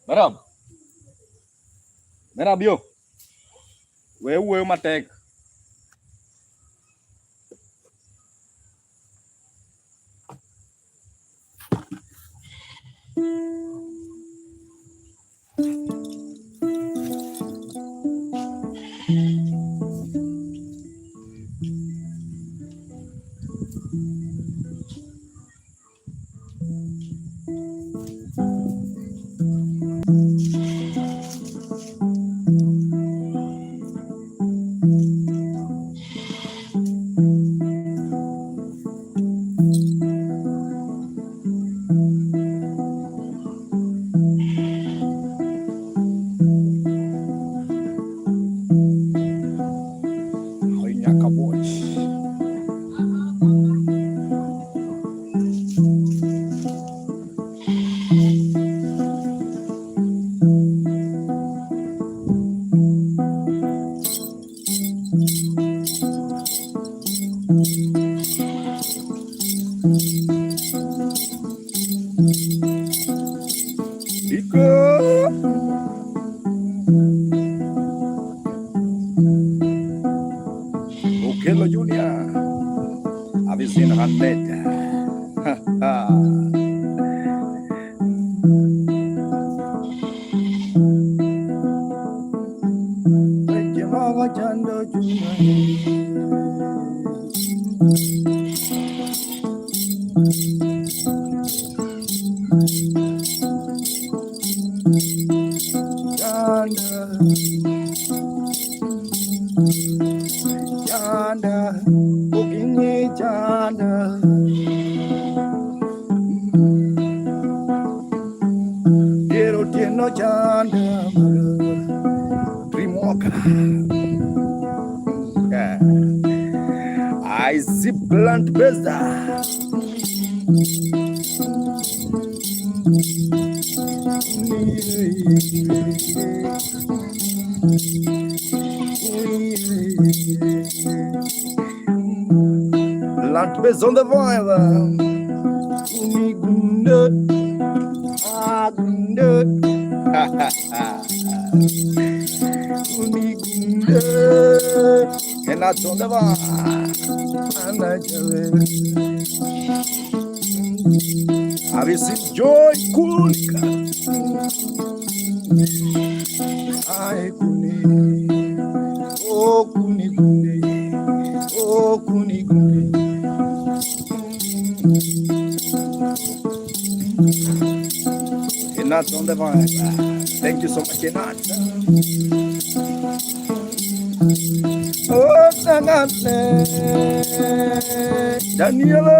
Madam. Madam yo. Wewe matek. Okelo Junior. Avisin Handeta. Jando Janda, begini janda. Dero tieno janda, Dreamwalker. I see blunt besta. Blunt besta on the vibe. Gunde, gunde. Gunde, and that's on the vibe. Have you seen Joy Kulika? Ay kuni, oh kuni kuni, oh kuni kuni. And that's on the vibe. Thank you so much, Enat. Oh, Nagate, Daniela,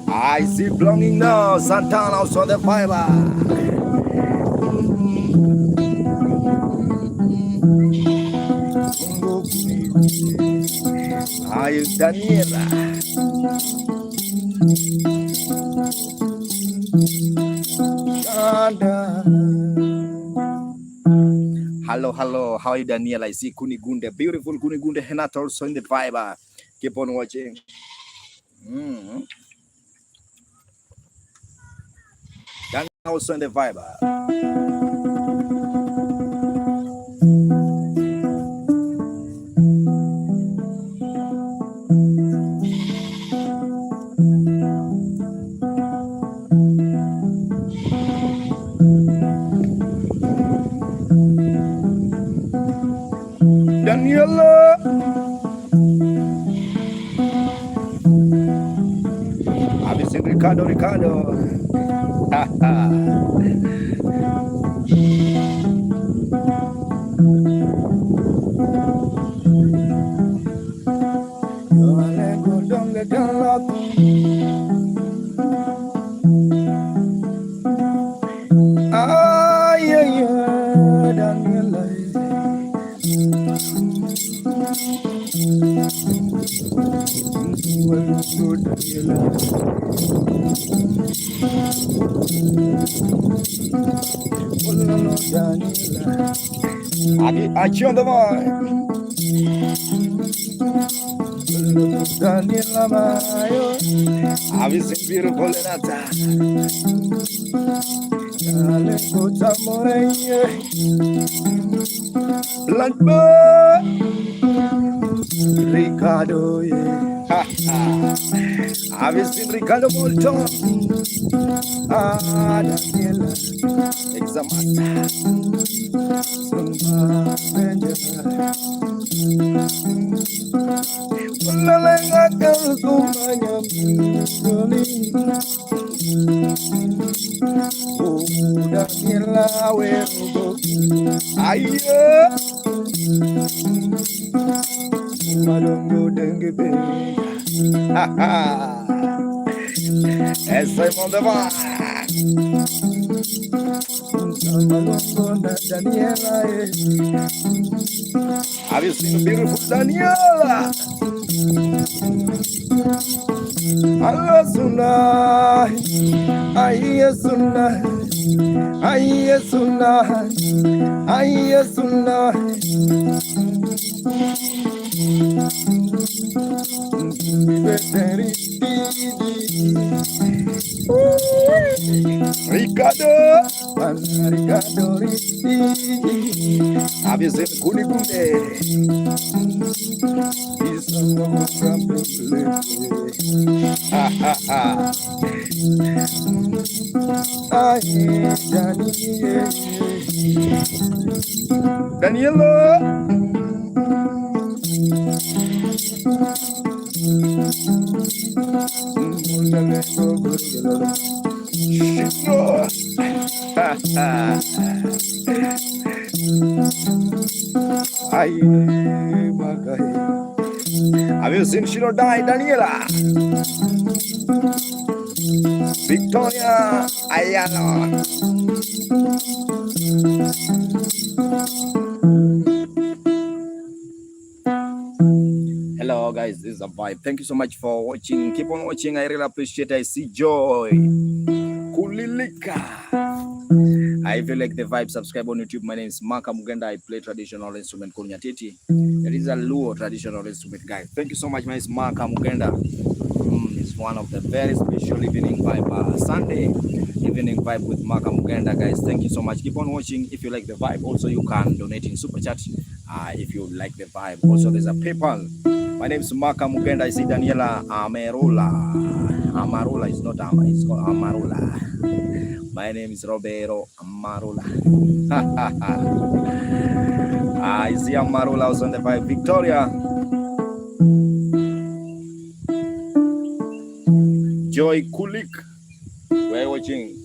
I see belonging now, Santana on the fiber. Ayo Daniela. Hello. How are you, Daniela? I see Kunigunde, beautiful Kunigunde. Henata also in the vibe. Keep on watching. Daniela also in the vibe. Daniela, I've seen Ricardo. Daniela. Action on the mic. Daniela Mayo, I've seen beautiful in that time. Blackbird, Ricardo, yeah. I've seen Ricardo Molto. Daniela, Examata, Sumba, Benjamin. Essa é mão da Daniela, have you seen beautiful Daniela? Allah Sunnah, Ayya Sunnah, Ayya Sunnah, Ayya Sunnah. Ricardo, Ricardo, have you seen Kunigunde? Daniela. Have you seen Shino die, Daniela? Victoria Ayala. Hello guys, this is a vibe. Thank you so much for watching. Keep on watching. I really appreciate it. I see joy. Kulilika. I feel like the vibe. Subscribe on YouTube. My name is Maka Mugenda. I play traditional instrument Kunyatiti. It is a Luo traditional instrument, guys. Thank you so much. My name is Maka Mugenda. It's one of the very special evening vibe. Sunday evening vibe with Maka Mugenda, guys. Thank you so much. Keep on watching. If you like the vibe, also you can donate in super chat. If you like the vibe, also there's a PayPal. My name is Maka Mugenda. I see Daniela Amarola. Amarola is not Ama, it's called Amarola. My name is Roberto Amarola. I see Amarola also on the vibe. Victoria. Joy Kulik. We're watching.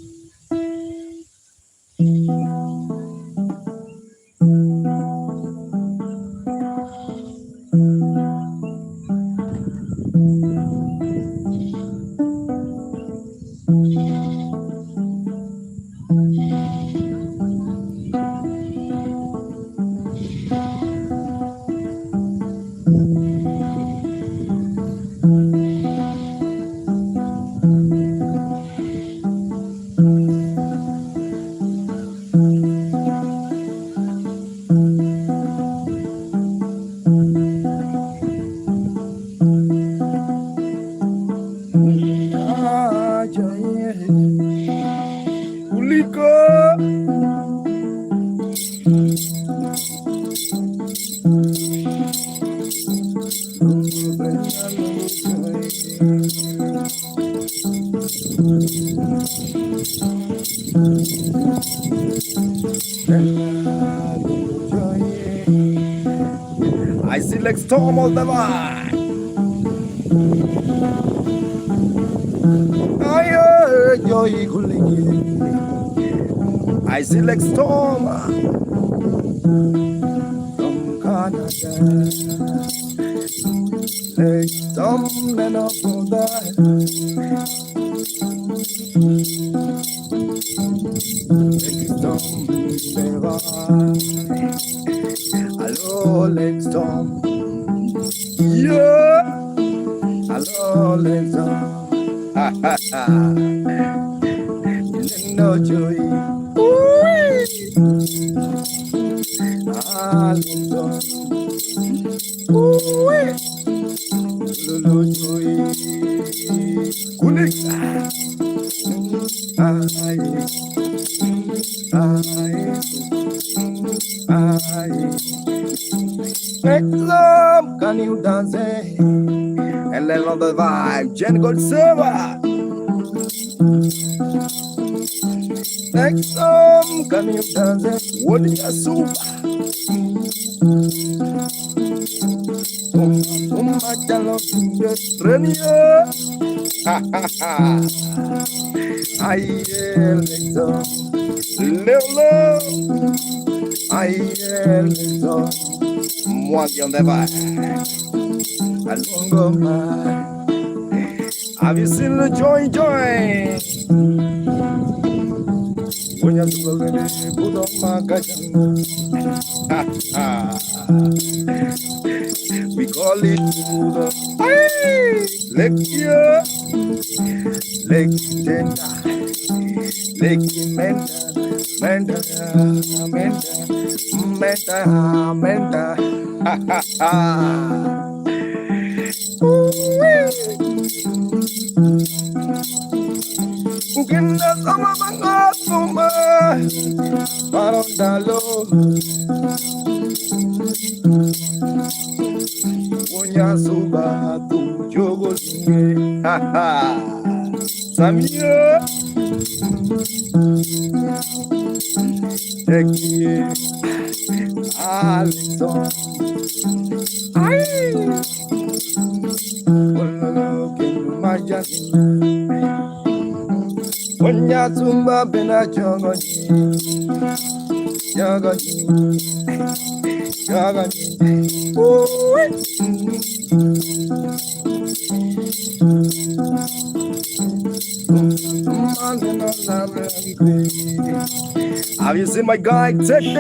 I see like storm all the line. I see like storm from Canada. Like storm and up on that. Hello, Lake Storm. Yeah. Hello, Lake Storm. Can you dance and let on the vibe? Jen God Server. Next time, can you dance? What is your soup? Ha ha ha. I Lolo. Moi on the vibe. Have you seen the joy? When you're put on my we call it lecture, menta. Kukenda sama mangatuma parondalo punya suba tu jogo Samia Eki Alexon Punya sumba bena jogo Have you seen my guy today?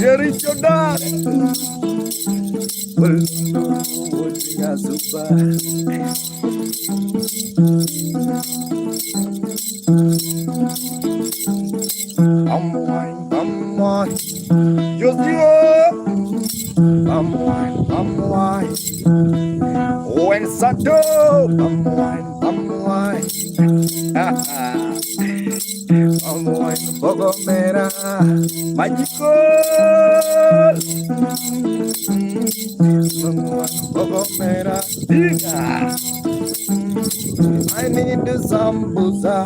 Jerry Jordan. When Sato, Bogomera, magical, Bogomera, I need the sambusa.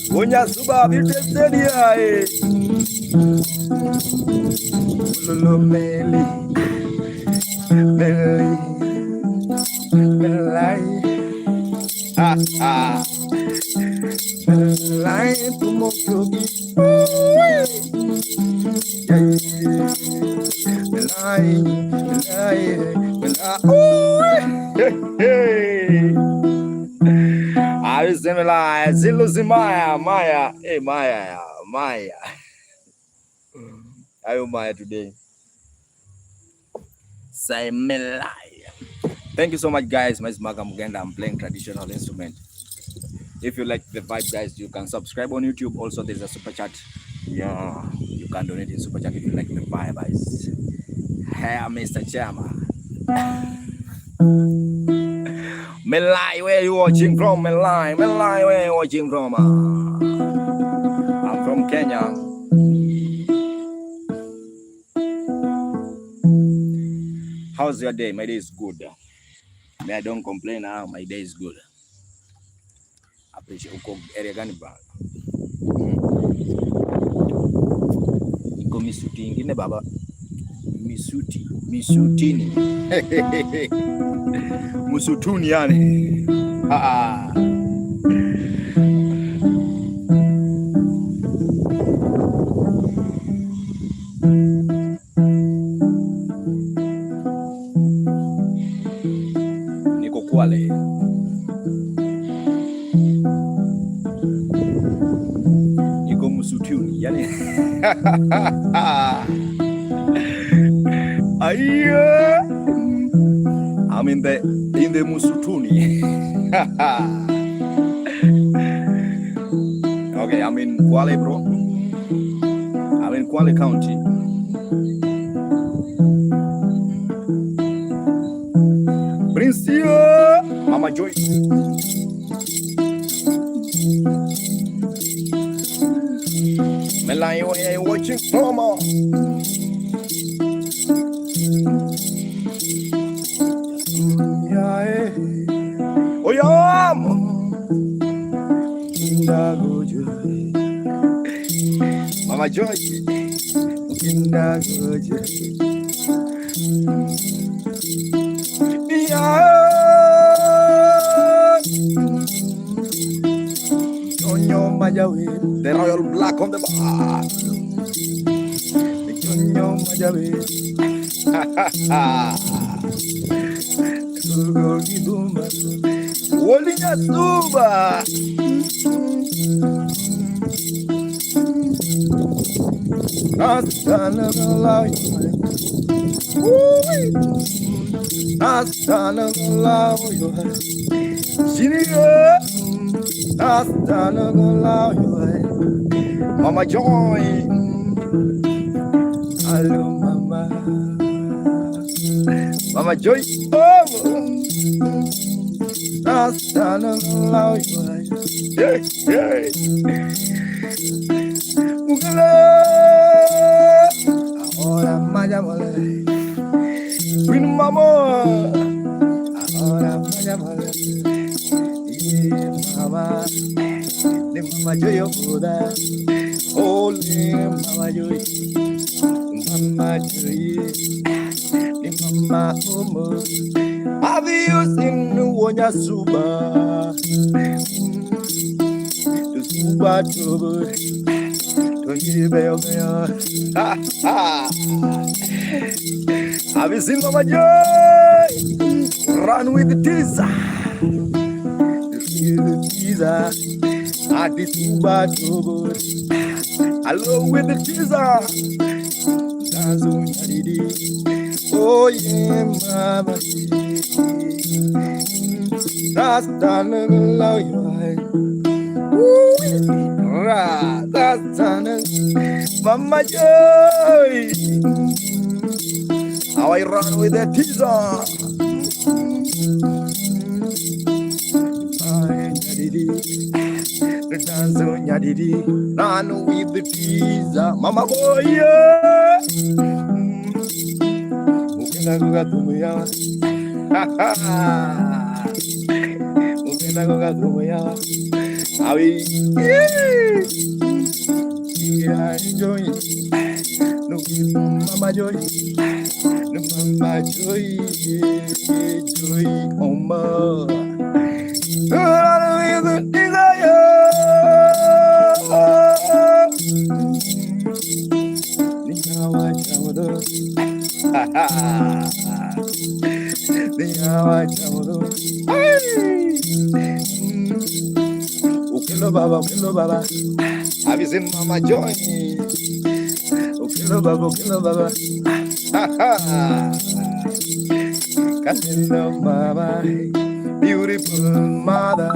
Punya suba bitesedia Lulu Meli Melai tu mojogi Melai Melai Ziluzimaya Maya Maya Ayo Maya today Say Melai. Thank you so much guys. My name is Maka Mugenda. I'm playing traditional instrument. If you like the vibe guys, you can subscribe on YouTube. Also there's a super chat. Yeah, you can donate in super chat if you like the vibe guys. Hey Mr. Chairman. Melai, where you watching from? Melai, where you watching from? I'm from Kenya. How's your day? My day is good. I don't complain now. My day is good. Appreciate uko area gani baba? Iko misuti ingine baba. Misutini. Musutuni yani. Niko Kwale. Niko Musutuni yani Ayo, I'm in the Musutuni. Okay, I'm in Kwale, bro. I'm in Kwale County. Prince, Mama Joy. Melanie, what are you watching from? Oh, yeah, Mama Joy. The Royal Black on the bar. Holding a tuba. Mama Joy. Hello, Mama. Mama Joy. Oh. Ahora Mayamole. Queen Mama. Ahora Mayamole. Mama. Mama Joy, holy Mama Joy, Mama Joy, Mama Omo. Have you seen Wonya Suba? The Suba trouble, don't you be Have you seen Mama Joy? Run with the teaser. The teaser. Adi Suba trouble. Hello with the teaser. Oh yeah, Mama. That's done love you. That's done, Mama Joy. How I run with the teaser. Danzonya didi, run with the teaser, Mama boy. Mukena goga tumuya, mukena goga tumuya. Awi, yeah, enjoy. No, Mama Joy, no, Mama Joy, Joy, Oma. Run with the desire. Okelo baba. Have you seen Mama Joy? Okelo baba. Hello, Mama, beautiful mother.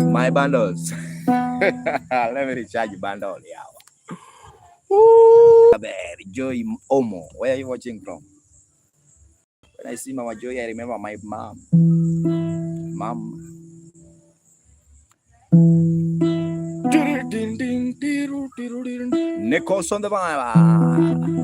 My bundles. Let me recharge bundle. Yeah. Joy Omo, where are you watching from? When I see Mama Joy, I remember my mom. Nichols on the Bible.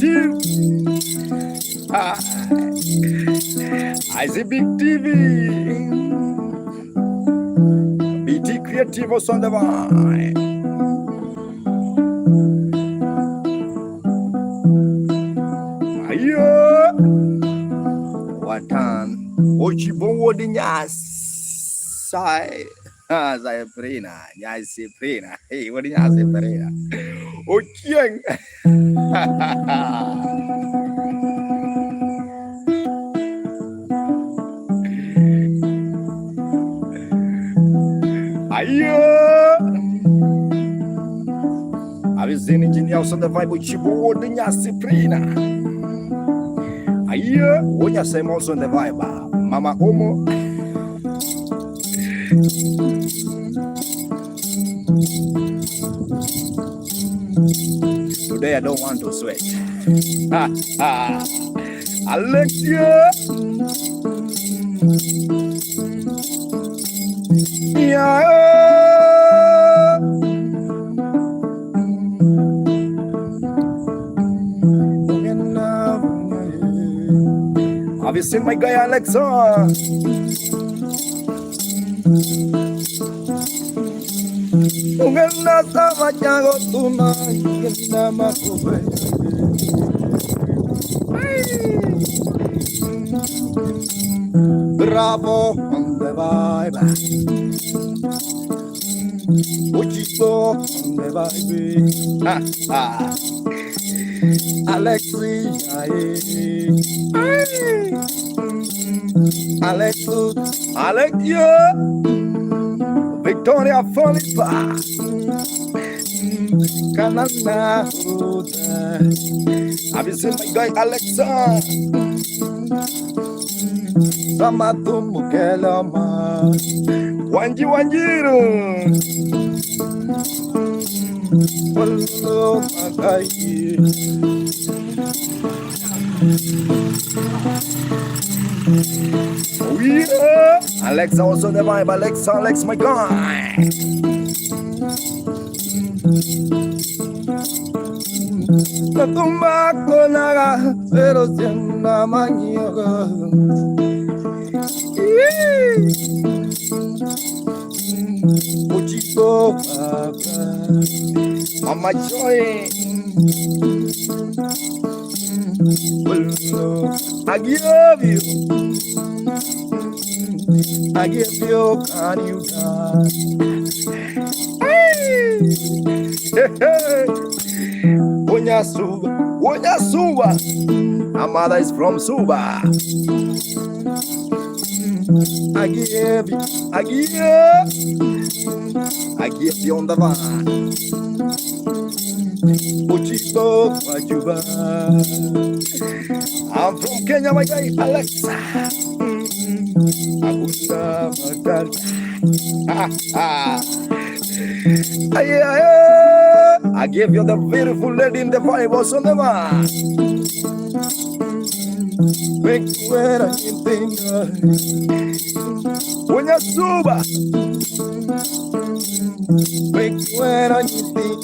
TV. I see Big TV. BT Creative was on the line. Ayo, watan Ochibo di nyasai. Saya perina, nyasi perina. Hei, wadi nyasi perina. Ochieng. Ayo, habis ini jini au sonda vibe Ochibo di nyasi perina. Ayo, wonya sema also the vibe. Mama Omo. Today I don't want to sweat. Alexia. Yeah. Have you seen my guy Alexa? Ungana sama jago tunai kena makuwe. Bravo on the vibe. Ochito on the vibe. Alexia, Alexia, Victoria Folipa, Kanana, have you seen my guy Alexa? Samatu Mukelama, Wanjiru. Follow my guy. Yeah. Alexa also the vibe. Alex, my guy. No tumba con nada, pero siendo mañana. Ochito papa, Mama Joy. I give you, can you dance? Wonya Suba, my mother is from Suba. I give you on the van. Ochito Pajuba. I'm from Kenya, my guy Alexa. Agunda Maganda. I gave you the beautiful lady in the Bible on the man. Make where I can think when you sober. Make where I can think.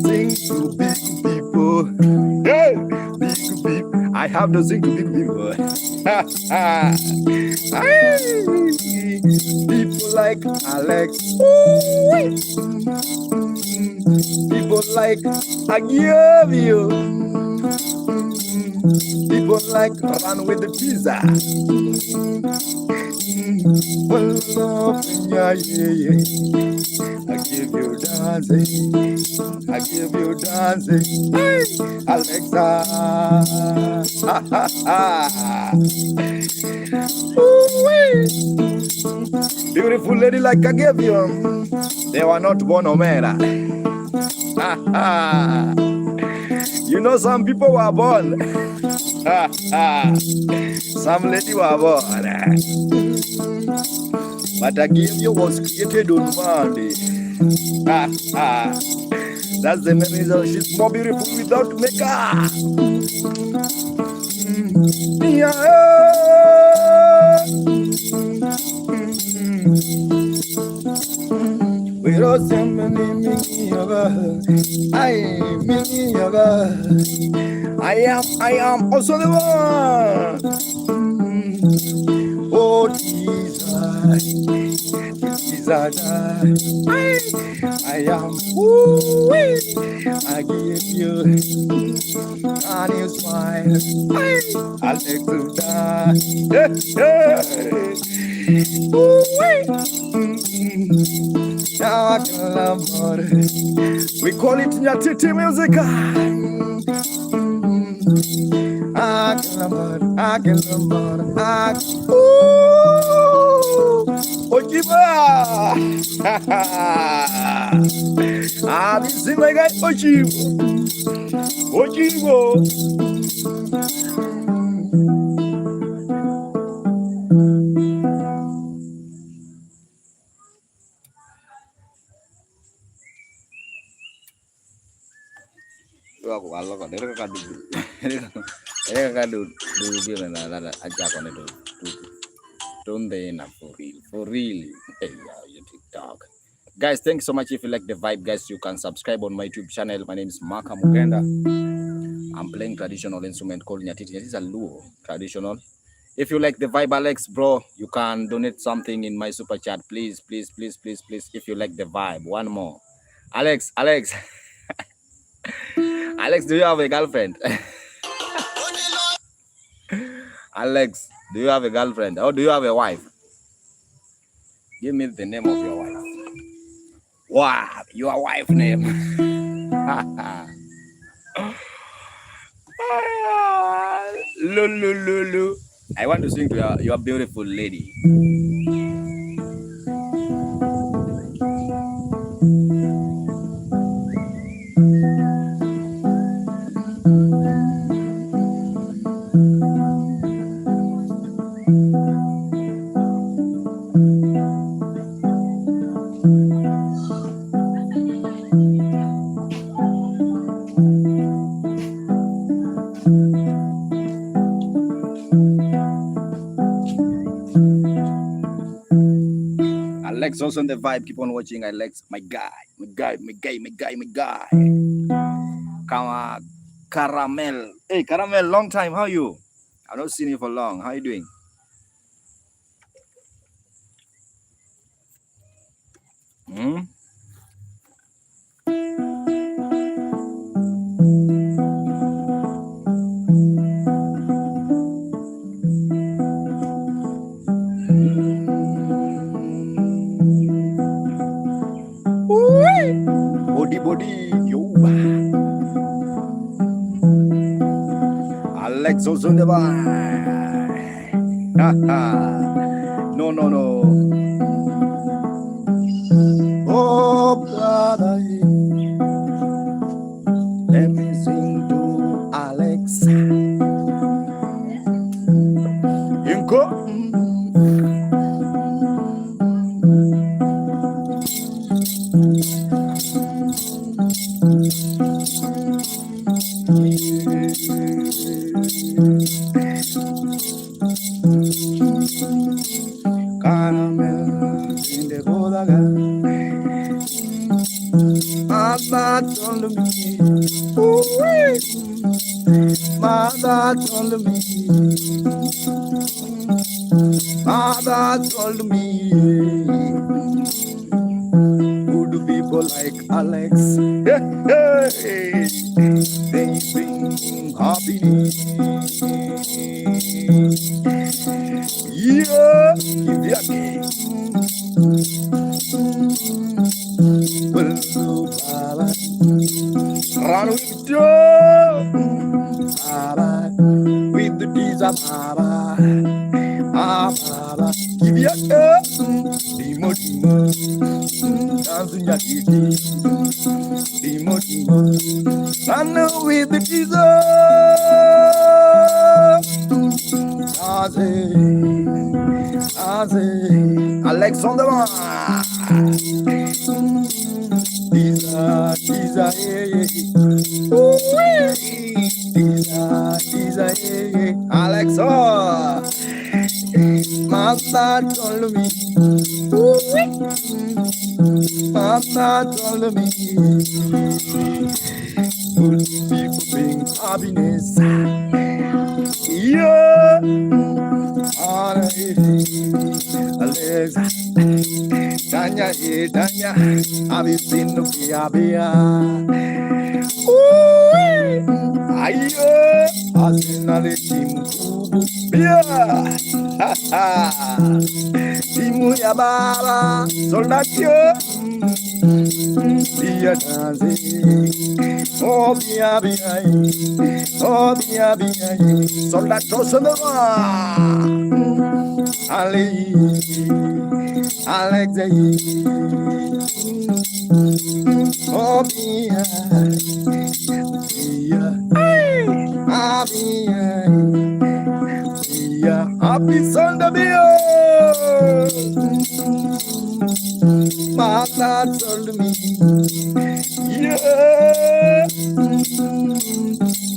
Sing to big people. Hey, big people. I have to sing to big people. People like Alex. People like I give you. People like run with the pizza. I give you dancing. Alexa. Beautiful lady like I gave you. They were not born Omera. You know some people were born. Some lady were born. But I gave you was created on Monday. That's the main reason she's more beautiful without makeup. I am also the one. Oh, Jesus. I am. Ooh, I give you. And you smile. I'll take to die. We call it Nyatiti music. Ojiba. This is my guy Ojibo. Aku kalau kan dia kan dulu dia mana aja kan itu don't they enough for real hey you TikTok guys. Thanks so much. If you like the vibe, guys, you can subscribe on my YouTube channel. My name is Maka Mugenda. I'm playing traditional instrument called Nyatiti. It is a Luo traditional. If you like the vibe, Alex, bro, you can donate something in my super chat, please. If you like the vibe, one more, Alex. Alex, do you have a girlfriend? Alex, do you have a girlfriend or do you have a wife? Give me the name of your wife. Wow, your wife name. Lulu. I want to sing to your beautiful lady. Alex also on the vibe. Keep on watching. Alex, my guy. Caramel. Hey, Caramel, long time. How are you? I've not seen you for long. How are you doing? Body, yo. Alex also on the vibe. No. Oh, brother. Let me sing to Alex. Inko. Mother told me, good people like Alex, they bring happiness. Yeah, run with Joe, with the pizza, Baba, give ya Dimo, dancing ya Dimo, run with the pizza, Alex on the one. Pizza, Alex, Mother told me, Mama told me, good people bring happiness. Yeah, Alexa, Tanya, Tanya, have you seen the Bia? Ayo, asinale timu Bia. Timu ya baba, soldatio. Bia danse. Oh, Bia, Bia. Oh, Bia, Bia. Soldato sonora. Ali, Alexei. Oh, Bia. Bia. Bia. Happy Sunday, Bia. Mama told me, yeah,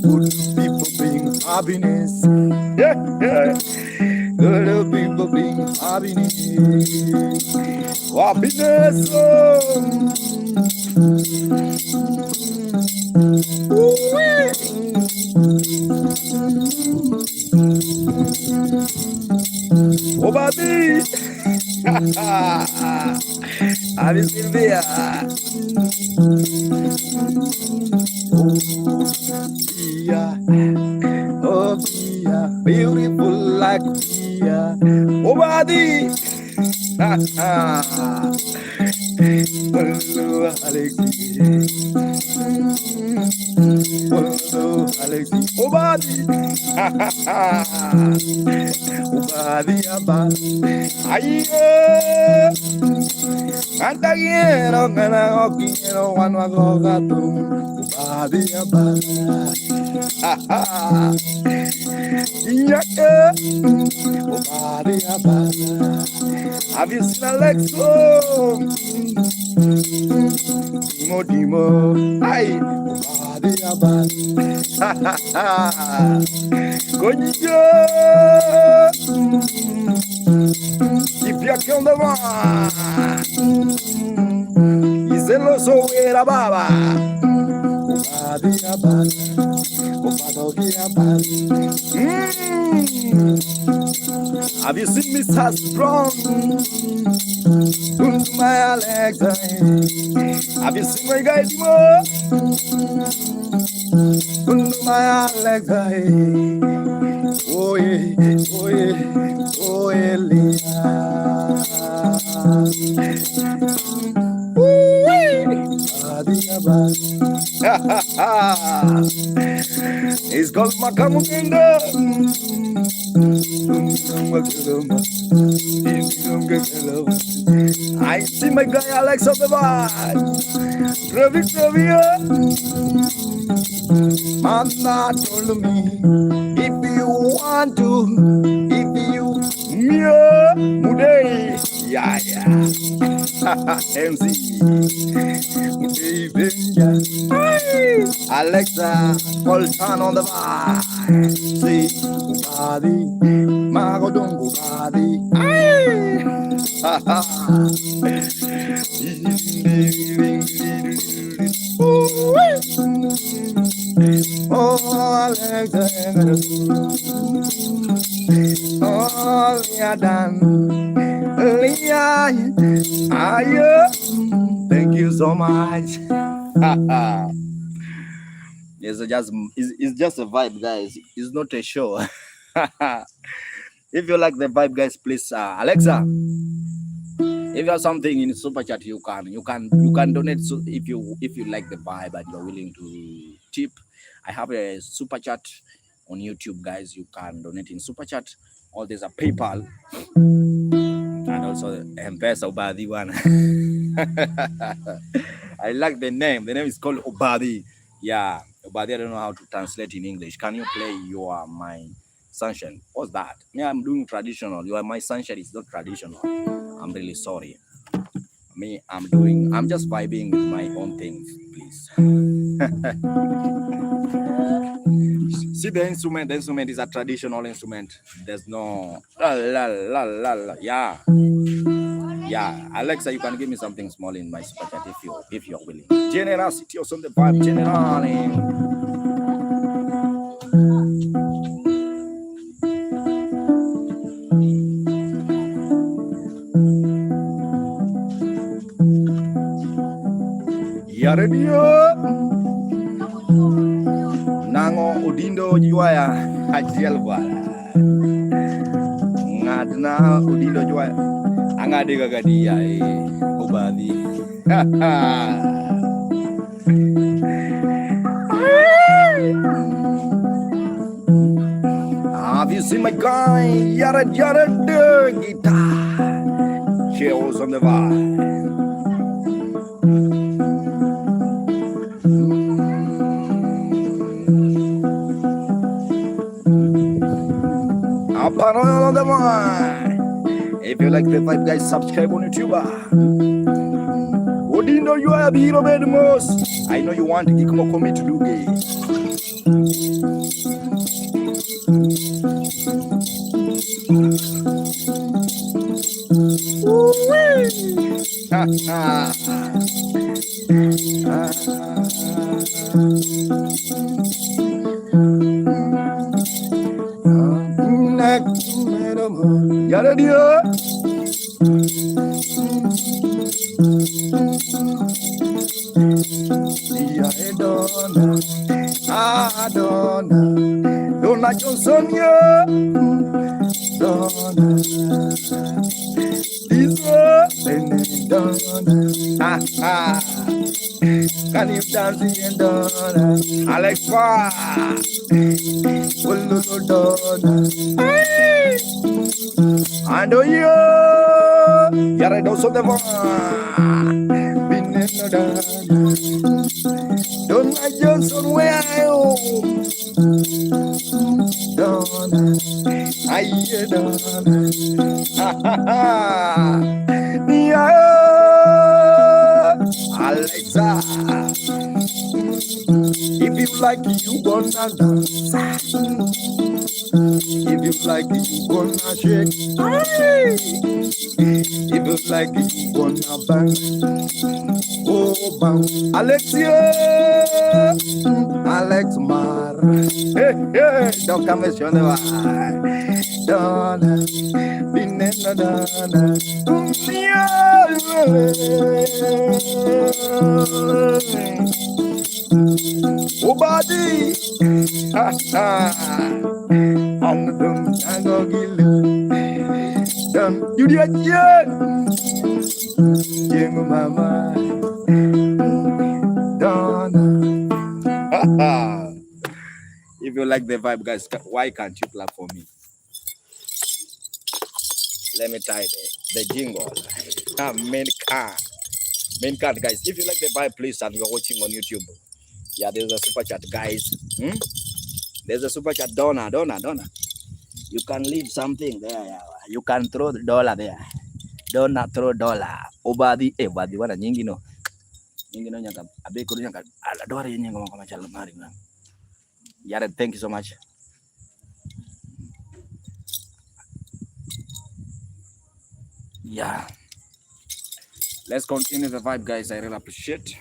good people bring happiness. Yeah, yeah. Good people bring happiness. Happiness. Oh, baby. Abi Silvia. Bia, oh Bia, beautiful like Bia. Oh body. Hello Alexi. Hello Alexi. Oh body. Oh body aba. Ayo. Anda quiero que no quiero cuando hago gato. Badía bala. Ya que. Badía bala. Have you seen Alexo? Dimo. Ay. Badía bala. Coño. Aqui on the one. Izeloso era baba. Obadia bala. Obadia bala. Have you seen Mrs. Brown? My Alexa. Have you seen my guy Dimo? My Alexa. Oh yeah, oh yeah, oh Elia. It's called Makamukenda. I see my guy Alex on the bar. Ravi. Mama told me, if you want to, if you Mudei, yeah. MC Mudei Benja. Alexa, all turn on the bar. See, Badi, Magodongo Badi. Oh, Alexa, oh, Liadan, thank you so much. It's just a vibe, guys. It's not a show. If you like the vibe, guys, please, Alexa. If you have something in super chat, you can donate. So if you like the vibe and you're willing to tip, I have a super chat on YouTube, guys. You can donate in super chat, or there's a PayPal and also M-Pesa Obadi one. I like the name. The name is called Obadi. Yeah, Obadi. I don't know how to translate in English. Can you play You Are My Sunshine? What's that? Yeah, I'm doing traditional. You Are My Sunshine is not traditional. I'm really sorry. I'm just vibing with my own things, please. See the instrument is a traditional instrument. There's no la. Yeah. Yeah, Alexa, you can give me something small in my super chat if you're willing. Generosity also on the vibe, generally. Yaredio Nango Udindo Juaya Hajiel Bala Ngadna Udindo Juaya Angade Gagadia Ubadi. Have you seen my guy? Yared guitar. Chills on the vibe. On the one. If you like the vibe, guys, subscribe on YouTube. What do you know you are the hero the most? I know you want to get more commit to do games. Yada dia. Dia Donna Johnson ya. Donna. Donna. Can you dance in Donna? Alex Fa. Donna. Ando yo, yare do so de va, bineno da, Donna Johnson where I am, Donna, aye Donna, yeah, Alexa, if you like you gonna dance. If you like it, you gonna shake. If you like it, you gonna bang. Oh, bang. Alexia, Alex Mar. Hey, hey, don't come and show the Donna, Binena Donna. Oh, body. Ha, ha. I'm gonna kill you. Did you mama, Donna. If you like the vibe, guys, why can't you clap for me? Let me try the jingle. Main card, guys. If you like the vibe, please, and you're watching on YouTube. Yeah, there's a super chat, guys. There's a super chat, Donna. You can leave something there. Yeah. You can throw the dollar there. Donna throw dollar. Obadi wana nyingi no nyanga abeko nyanga ala dollar nyanga mako machala mari na. Yare, thank you so much. Yeah. Let's continue the vibe, guys. I really appreciate.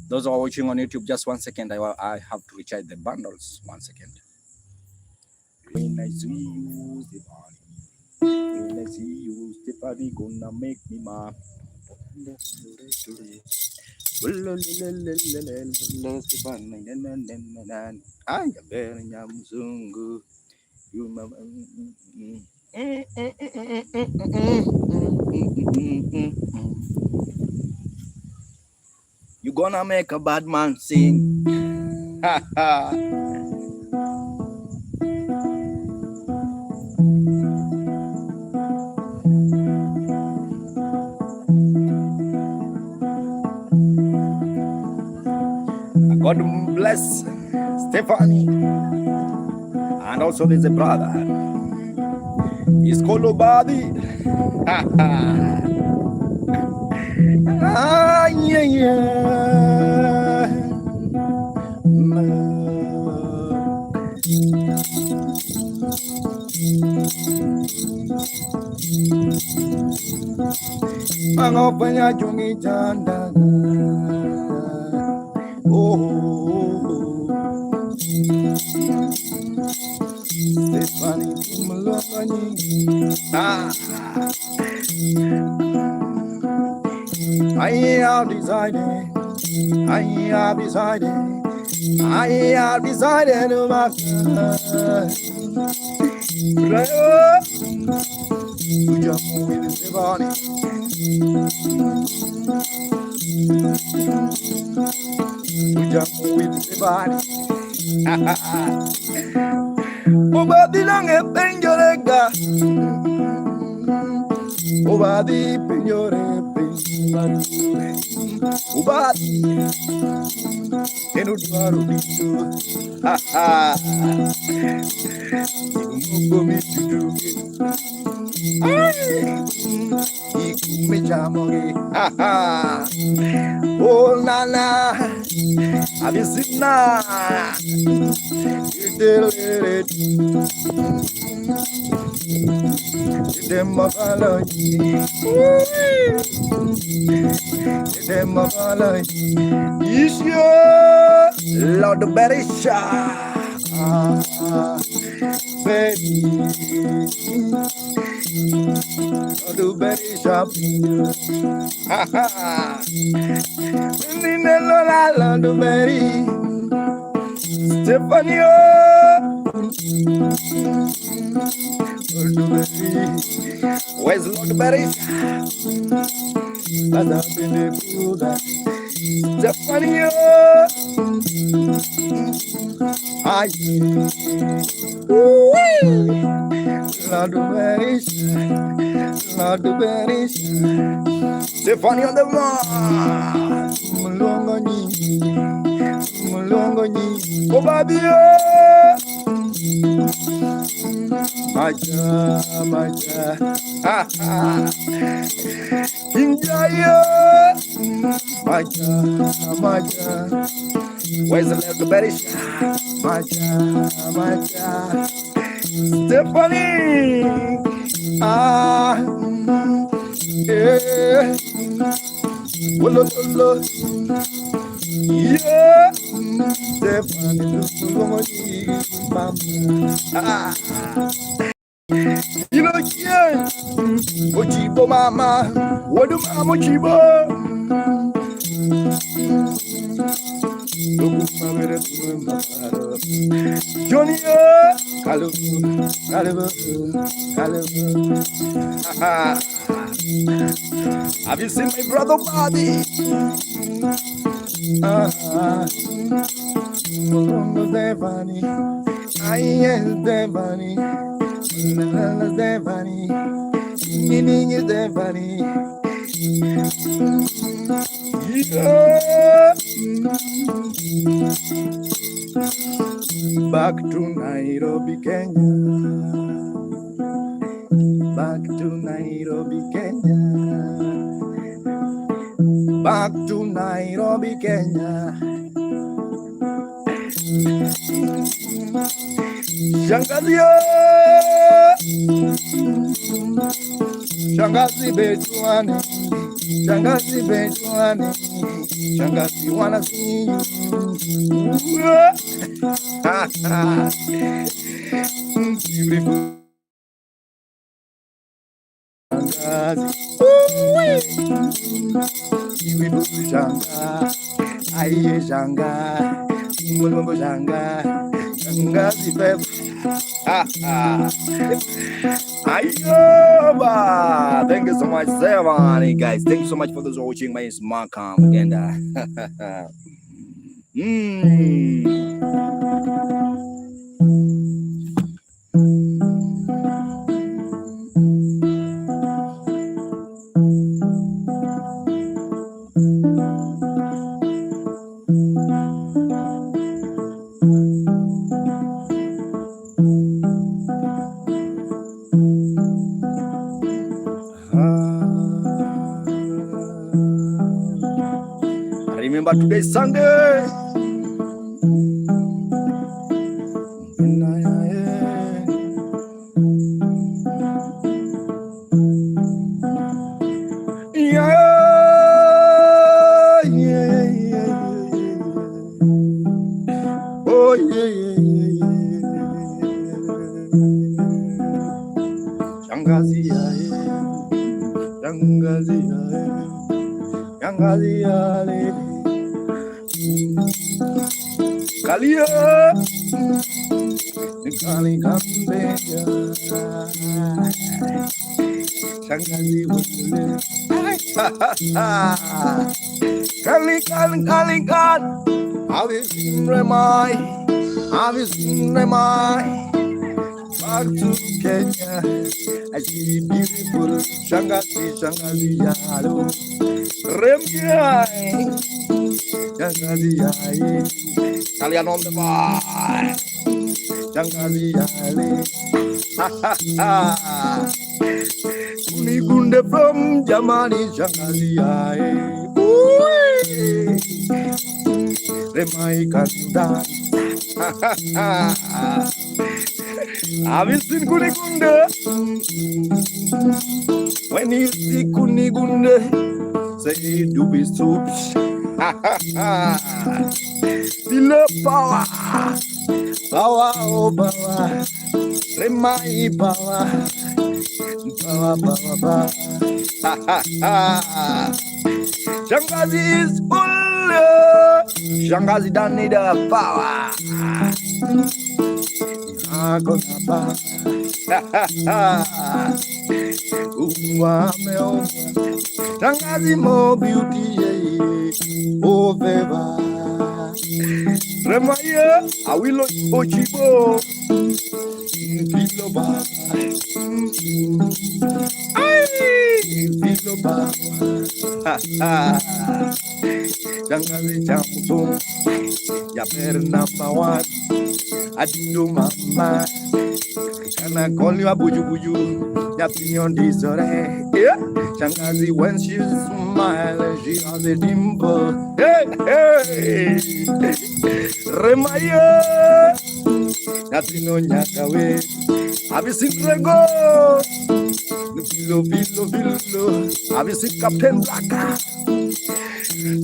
Those who are watching on YouTube, just 1 second. I have to recharge the bundles. 1 second. When I see you, when I see you, Stephanie gonna make me mad. You gonna make a bad man sing. God bless Stephanie. And also there's a brother. He's called Obadi. Yeah, yeah. Mangopanya jungi janda. Stephanie Melonganyi. I have decided to my Ubadi penyore Ubadi enudwaru bisu Mugomi tudugi Ikumejamori Oh nana Abisina Lord Berisha baby Lord Berisha Lord Berry Stephanie where's Lord Berisha Stephanie Lord Berisha Stephanie on the mark Mulongonyi Obabio Maja Injaya Maja where's the Lord Berisha Maja Stephanie yeah Wolo yeah Stephanie you know yeah Ochibo mama wodu mama Ochibo Johnny Kalu have you seen my brother Bobby? Stephanie I am Stephanie Stephanie meaning is Stephanie yeah. Back to Nairobi, Kenya. Back to Nairobi, Kenya. Back to Nairobi, Kenya. Shangazi Bejuani, Shangazi wanna see you. Beautiful Shangazi, Shangazi baby. Ayoba. Thank you so much, Stephanie, guys. Thank you so much for those watching. My name is Malcolm Mugenda. Remember today Sunday. Kalia Kali kambeja Shangazi wule Kali Avisin remai Back to Kenya I see beautiful Shangazi yalo Remyai Shangazi yai Kalian on the bar Shangazi yale Kuni gunde from Jamani Shangazi yai Remai kanda Avisin kuni gunde When you see kuni gunde Say do be soups Feel power oh power Remai power Shangazi is full Shangazi don't need a power Shangazi more beauty oh favor Remaya awilo ochibo Biloba Biloba Shangazi champo Ya per number one Adindo mama Kana call you a buju Ya pinyon disore Shangazi when she smile She has a dimple Hey Remaya Natino nyakawe Avisin Rego Bilo Avisin Captain Black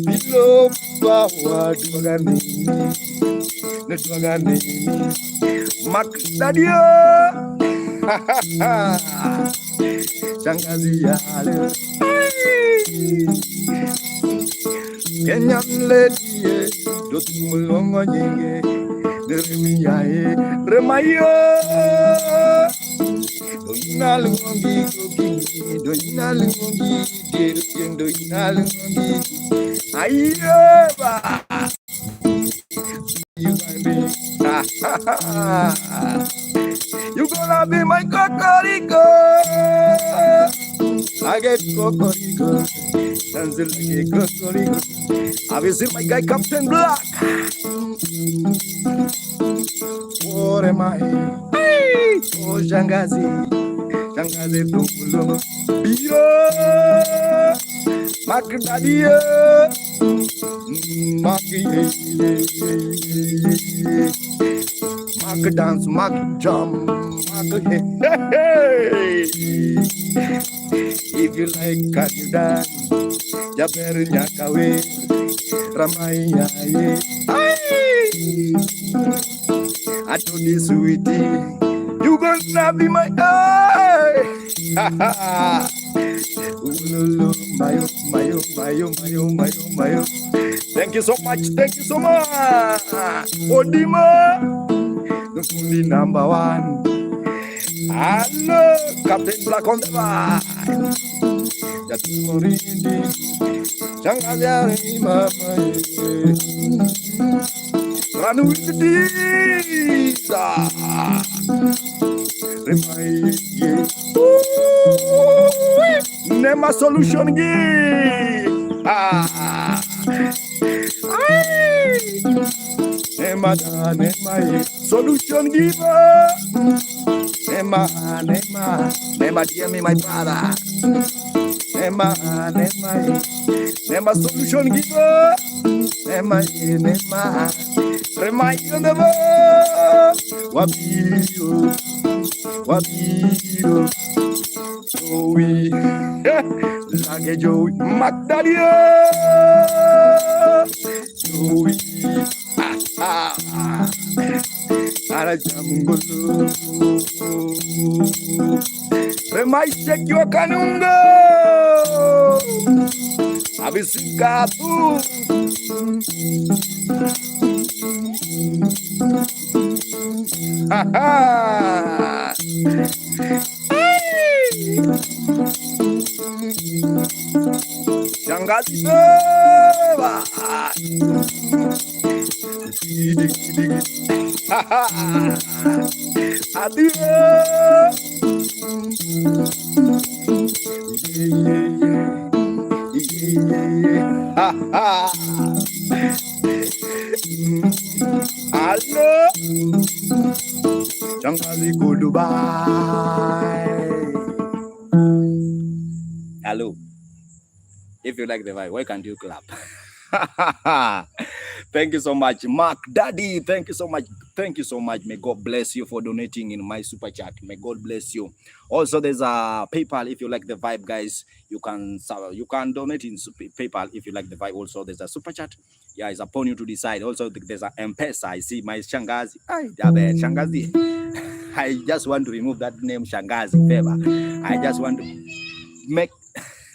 Bilo Bawa Dwagani Mak Dadio Shangazi yale Kenyan lady Dotumulongo nyenge Neremiyae Remaya Doina lungongi Doina lungongi Ayeba You gonna be my cocorico I get cocorico Dance like a cocorico I visit my guy Captain Black What am I? Oh Shangazi Tumulo Bio Makdadia Mak dance, mak jump, mak hey. If you like can you dance Jaber nyakawe Ramai yaye I told you sweetie You gonna be my eye Ululu mayo Thank you so much Odima the number one Hello Captain Black on the bar That's Morindi Shangazi mama Run with the deeds Nema solution gi Nema solution giver Nema dear me my brother Nema solution giver Nema nema remayo ndebo wabiro wabiro Joey Lage Joey Magdalia Joey Ara jamungolo remai sekyo kanungo abisikatu Shangazi baba adieu Halo Shangazi go Dubai. Hello. If you like the vibe, why can't you clap? Thank you so much, Mark Daddy. Thank you so much. Thank you so much. May God bless you for donating in my super chat. May God bless you. Also, there's a PayPal. If you like the vibe, guys, you can donate in PayPal if you like the vibe. Also, there's a super chat. Yeah, it's upon you to decide. Also, there's a M-Pesa. I see my Shangazi. Shangazi. I just want to remove that name Shangazi favor. I just want to make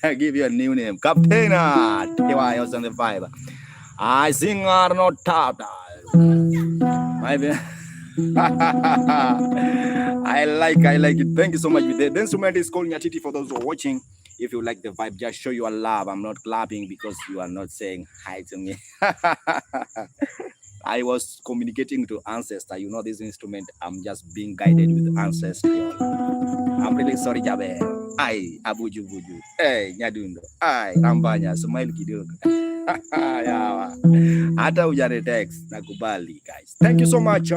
I give you a new name, Captain. I was on the vibe. I sing are not top. I like it. Thank you so much. The instrument is calling Atiti for those who are watching. If you like the vibe, just show your love. I'm not clapping because you are not saying hi to me. I was communicating to ancestor. You know this instrument. I'm just being guided with ancestry. I'm really sorry, Jabe. Ai, abuju buju. Nyadundo. Ai, rambanya. Smile kidogo. Ya. Hata ujane text nakubali, guys. Thank you so much.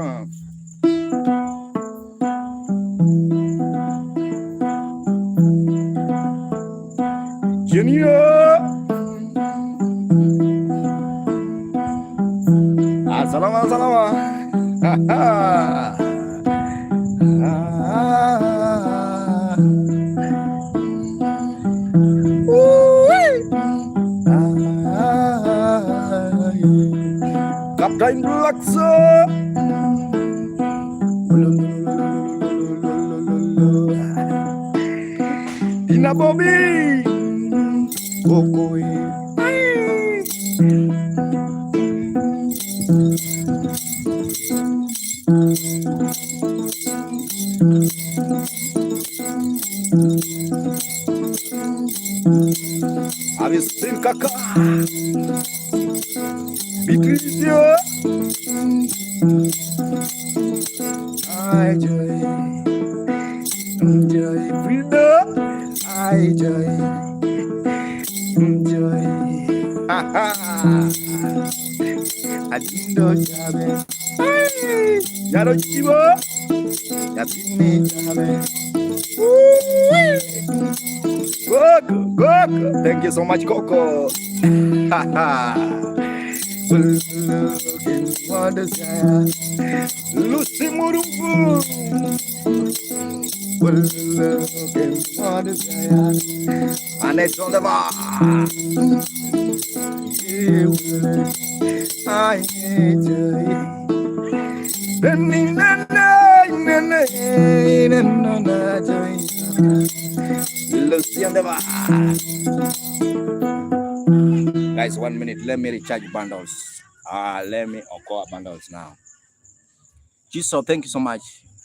Junior. Assalamualaikum. Kapten Laksa Dina Bobby Kokoi Abisin kakak Bitrisio I joy Frida I joy Adindo jabe Yaro chibo Yatini jabe Coco Thank you so much Coco Looking for desire Lucy Murumbu Looking for desire And it's on the bar I hate you Lucy on the bar Guys, 1 minute. Let me recharge bundles. Let me acquire bundles now. Jisoo, thank you so much.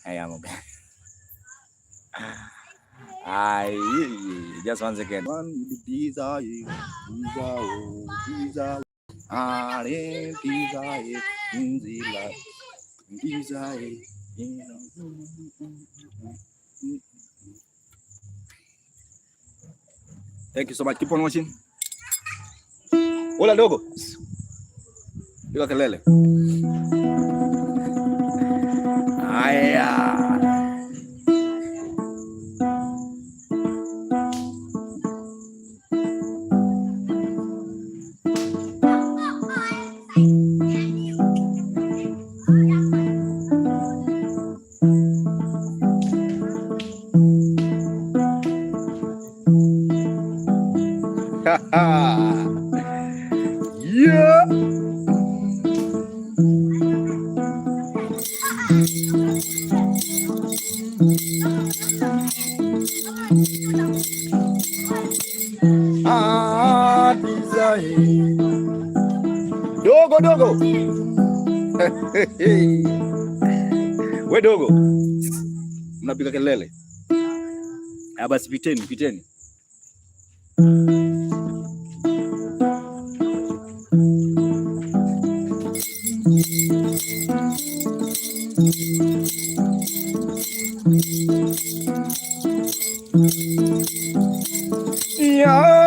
I am okay. Just once again. One desire, desire. Thank you so much. Keep on watching. Hola dogo. Piga kelele. Aya. Yeah. Desire. Dogo. We dogo. Mnapiga kelele. Basi piteni. Yeah.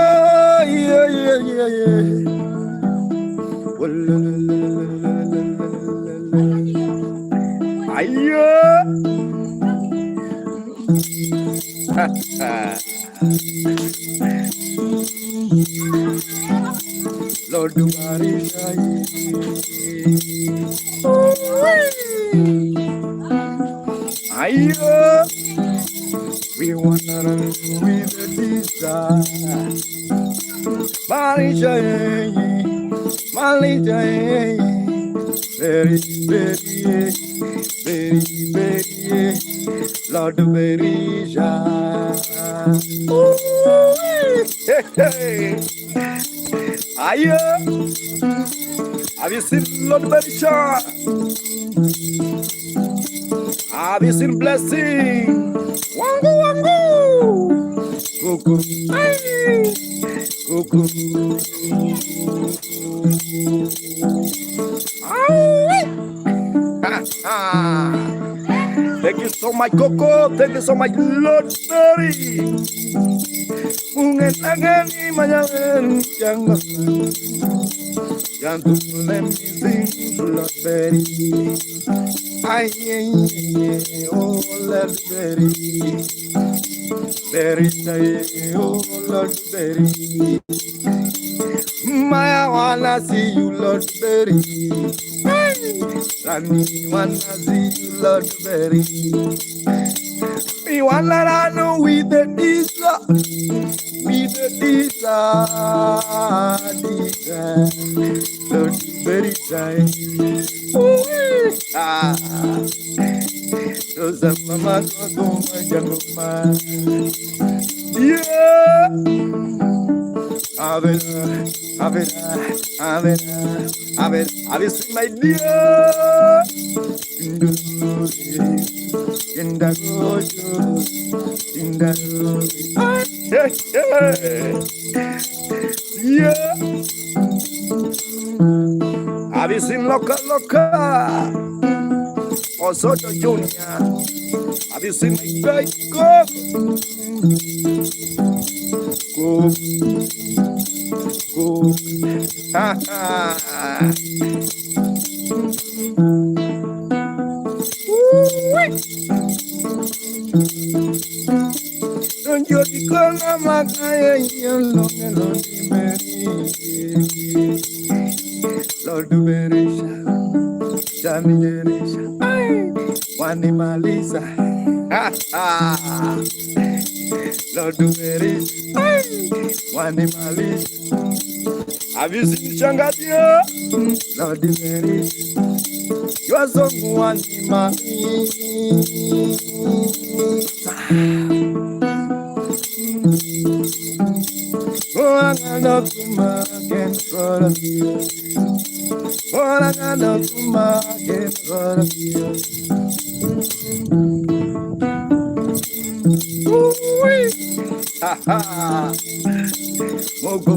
Ayo. Lord Maria. Ayo. We wanna run with the desire. Maria. Very, Lord Berisha. Hey. Ayo. Have you seen Lord Berisha? Have you seen blessing? Wangu. Kuku. Kuku. Thank you so much, Coco. Thank you so much, Lord Berry. Mungkin agani majangan jangan jangan sing Lord Berry. Ay, oh Lord Berry, Berry, oh Lord Berry. I wanna see you, Lord Berry. Rani wanna see you, Lord Berry. Me wanna run with the diesel, Lord Berry time. Those are mama go my jungle. Yeah. Have you seen my dear? Yeah. Have you seen Loca? Osoto Junior. Have you seen my guy? Go. Ha ha. Don't you become a makaya Lord Berisha, Jami Jerisha, Wani Malisa, ha ha. Lord Berisha, Wani Malisa. Have you seen Shangadia? Lord Berisha, you are so Wani Malisa. Oh, I'm gonna come again for you. Oh, I'm gonna come again for you. Ha ha. Mogo,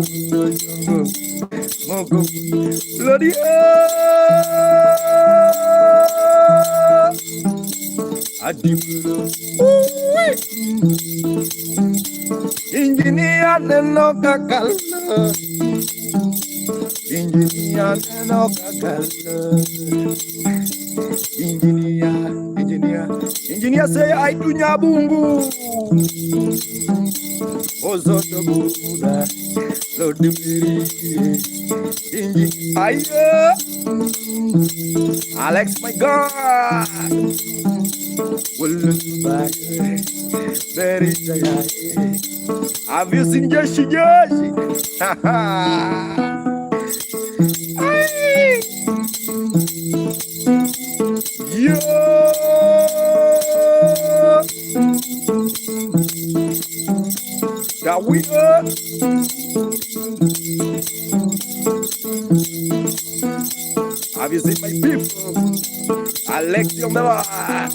bloody Adimulo. Engineer no kakala. Engineer no kakala. Engineer say I do nyabungu. Ozoto buda. Lord Mary. Engineer. Alex, my God. Very tired. Have you seen Joshi? Have you seen my people? Alex on the line.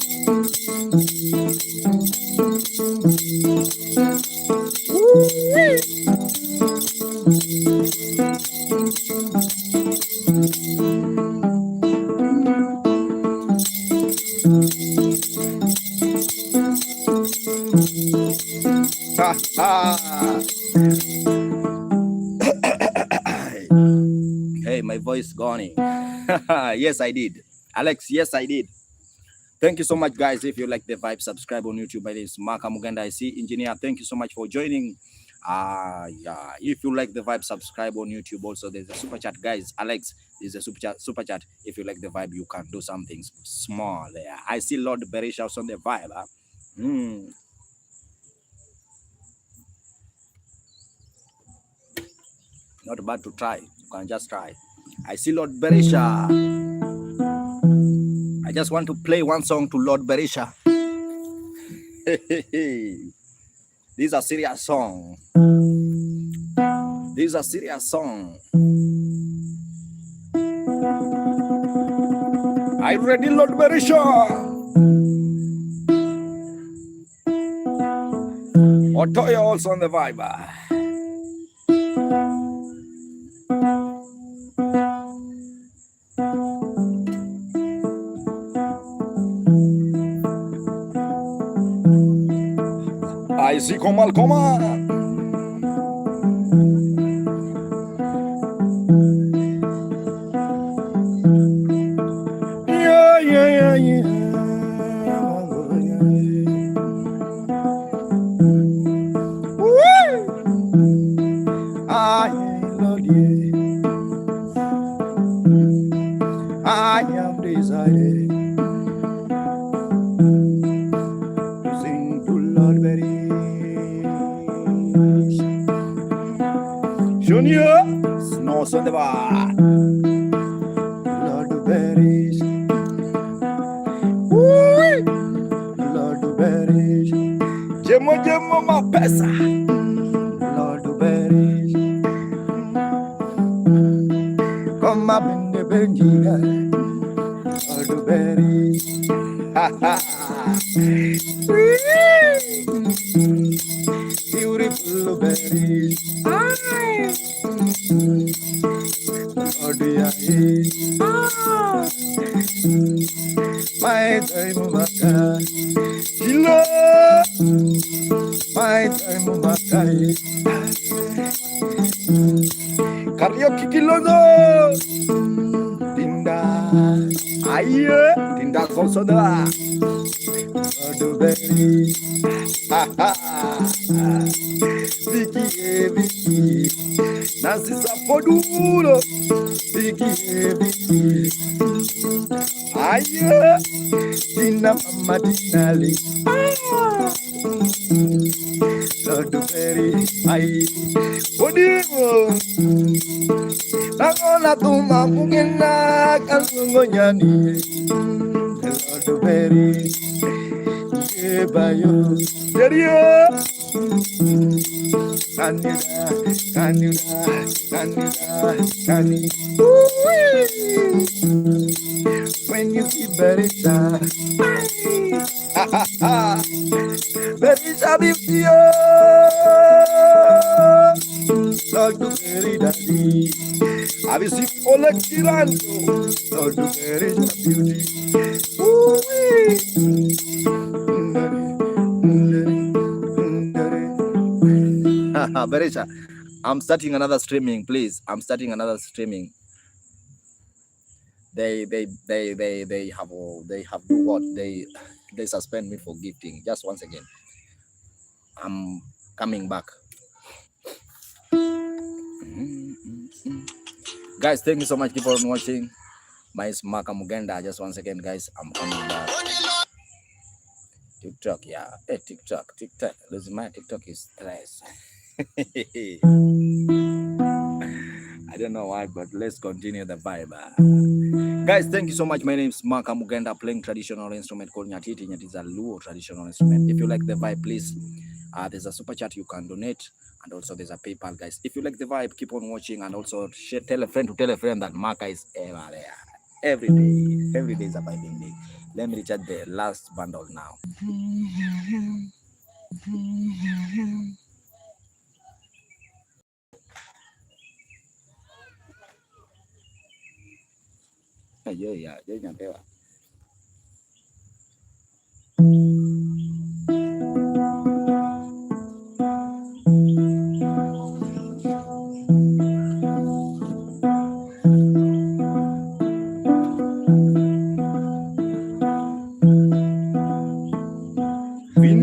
Hey, my voice gone. Yes, I did. Alex, yes, I did. Thank you so much, guys. If you like the vibe, subscribe on YouTube. My name is Mark Mugenda. I see engineer. Thank you so much for joining. Yeah. If you like the vibe, subscribe on YouTube. Also, there's a super chat, guys. Alex, there's a super chat. If you like the vibe, you can do something small there. I see Lord Berisha on the vibe. Not bad to try. You can just try. I see Lord Berisha. I just want to play one song to Lord Berisha. This is a serious song. This is a serious song. Are you ready, Lord Berisha? Otoya also on the vibe. I see Komal Komal. Yeah. I am decided to sing to Lord Berisha. Junior, Snows on the bar. Lord Berisha. Lord Berisha. Jemo mapesa. Lord Berisha. Come up in the Benjiga. Lord Berisha. Beautiful berries. Lord, my time maka. Hello, my time maka. Karaoke kilono. Tinda, aye, tinda also da. Lord berries. Vicky, Nancy Sapoduro, Vicky, aye, Tina Mama Dinali, Lord Berry, aye, Odimo, Nagola Tuma Mugena, Kalungonyani, Lord Berry, Bayo, Derio. Canada. When you see Berisha, Berisha Bifio, Lord Berry Daddy. Have you seen Oleg Tirando? Lord Berisha Beauty. Berisha, I'm starting another streaming, please. I'm starting another streaming. They have do what? They suspend me for gifting. Just once again. I'm coming back. Guys, thank you so much for watching. My name is Mark Mugenda. Just once again, guys, I'm coming back. TikTok, yeah. Hey, TikTok. Losing my TikTok is stress. I don't know why, but let's continue the vibe. Guys, thank you so much. My name is Mark Mugenda, playing traditional instrument called Nyatiti. Nyatiti is a Luo traditional instrument. If you like the vibe, please There's a super chat you can donate, and also there's a PayPal, guys. If you like the vibe, keep on watching, and also tell a friend to tell a friend that Marka is ever there. Every day. Every day is a vibing day. Let me recharge the last bundle now.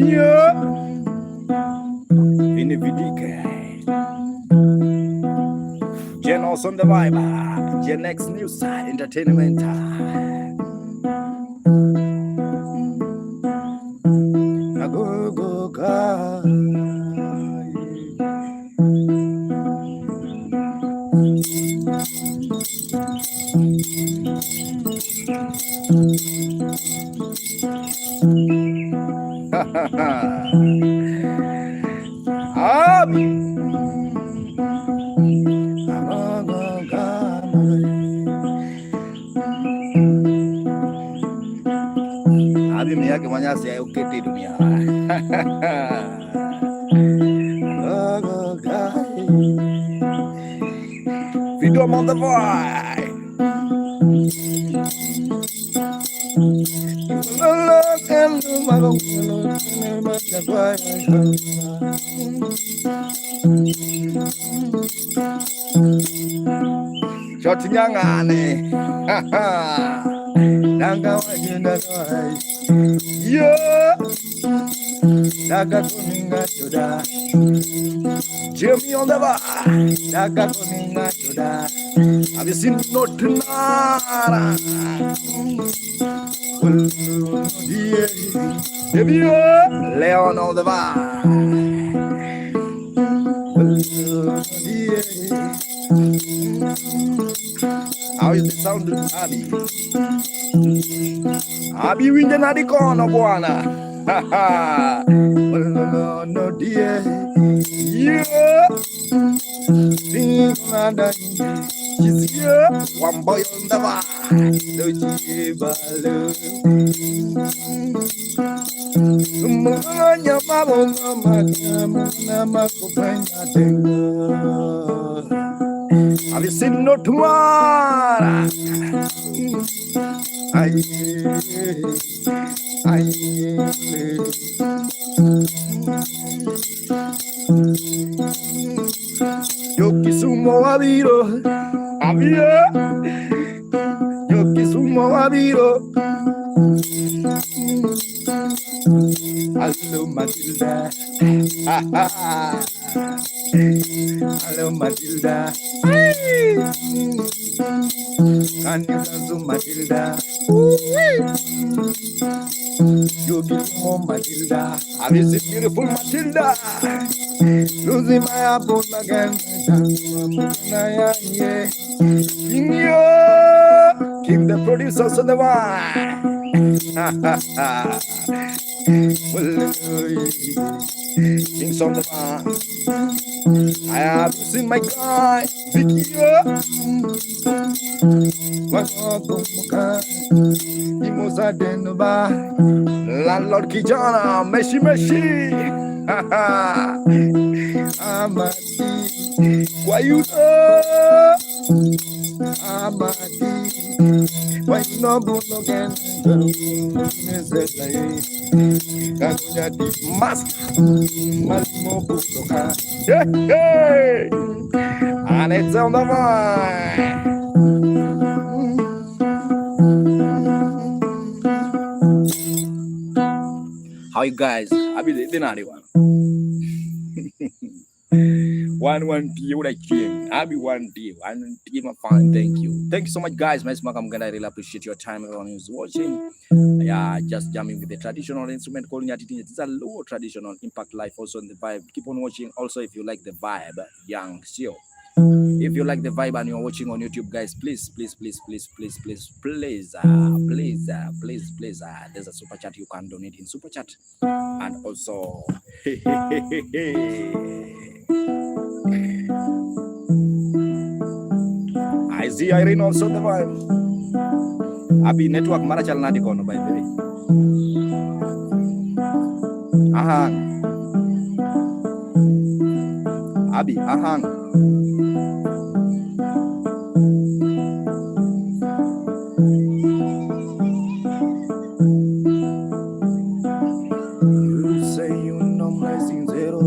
Yeah. Vini Vidike. Genos on the vibe. Gen X News Entertainment. Go. Abi miyake manyasi ya uketi dunia. Video on the vibe. Shot nyangane. Nanga wajenda toai. Yo. Daga kuninga toda. Jimmy on the bar. Daga kuninga toda. Have you seen Notunara? Leon on the bar. How is the sound, Abi? Abi winja na di kono bwana. No dear. Yeah. She's here. One boy on the bar. Have you seen no tomorrow? Yokisumo abiro, Yokisumo abiro. Hello Matilda, hello Matilda. Can you dance to Matilda? You beautiful Matilda. Have you seen beautiful Matilda? Losing my apple again. Keep the producers on the wine. Kings on the bar. I have seen my guy, Vicky. Landlord Kijana, Meshi. Amati, why you know? Amati, why you know? Again, mask, hey, and it's on the mind. How you guys? I be the dinner one. 1-1 what I came. I'll be 1D. I'm fine. Thank you so much, guys. My smack, I'm gonna really appreciate your time. Everyone who's watching. Yeah, just jamming with the traditional instrument calling it. It's a low traditional impact life also in the vibe. Keep on watching. Also, if you like the vibe, Young Sio. If you like the vibe and you're watching on YouTube, guys, please, there's a super chat you can donate in super chat, and also I see Irene also the vibe. Abi network mara chalna di kono by the way. Ahang. Abi ahang. You say you know my sincero.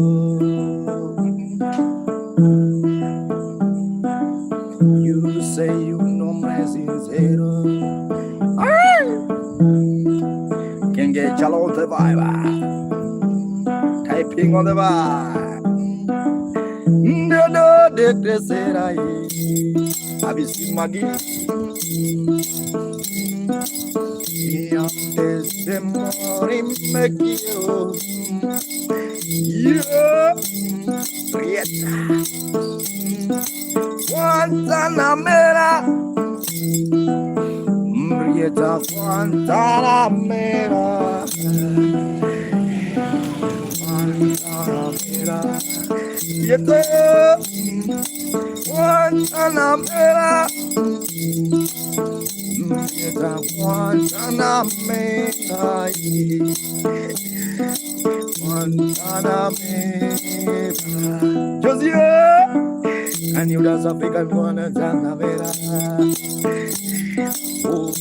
You say you know my sincero. Can get Jalo the vibe. Typing on the vibe. No, de serai. Abisi magi. Demori mekio. Yeah. Prieta. Guantanamera. Prieta Guantanamera. Guantanamera. Prieta Guantanamera. Prieta Guantanamera. Guantanamera. Josie, and you dance African Guantanamera. Oh,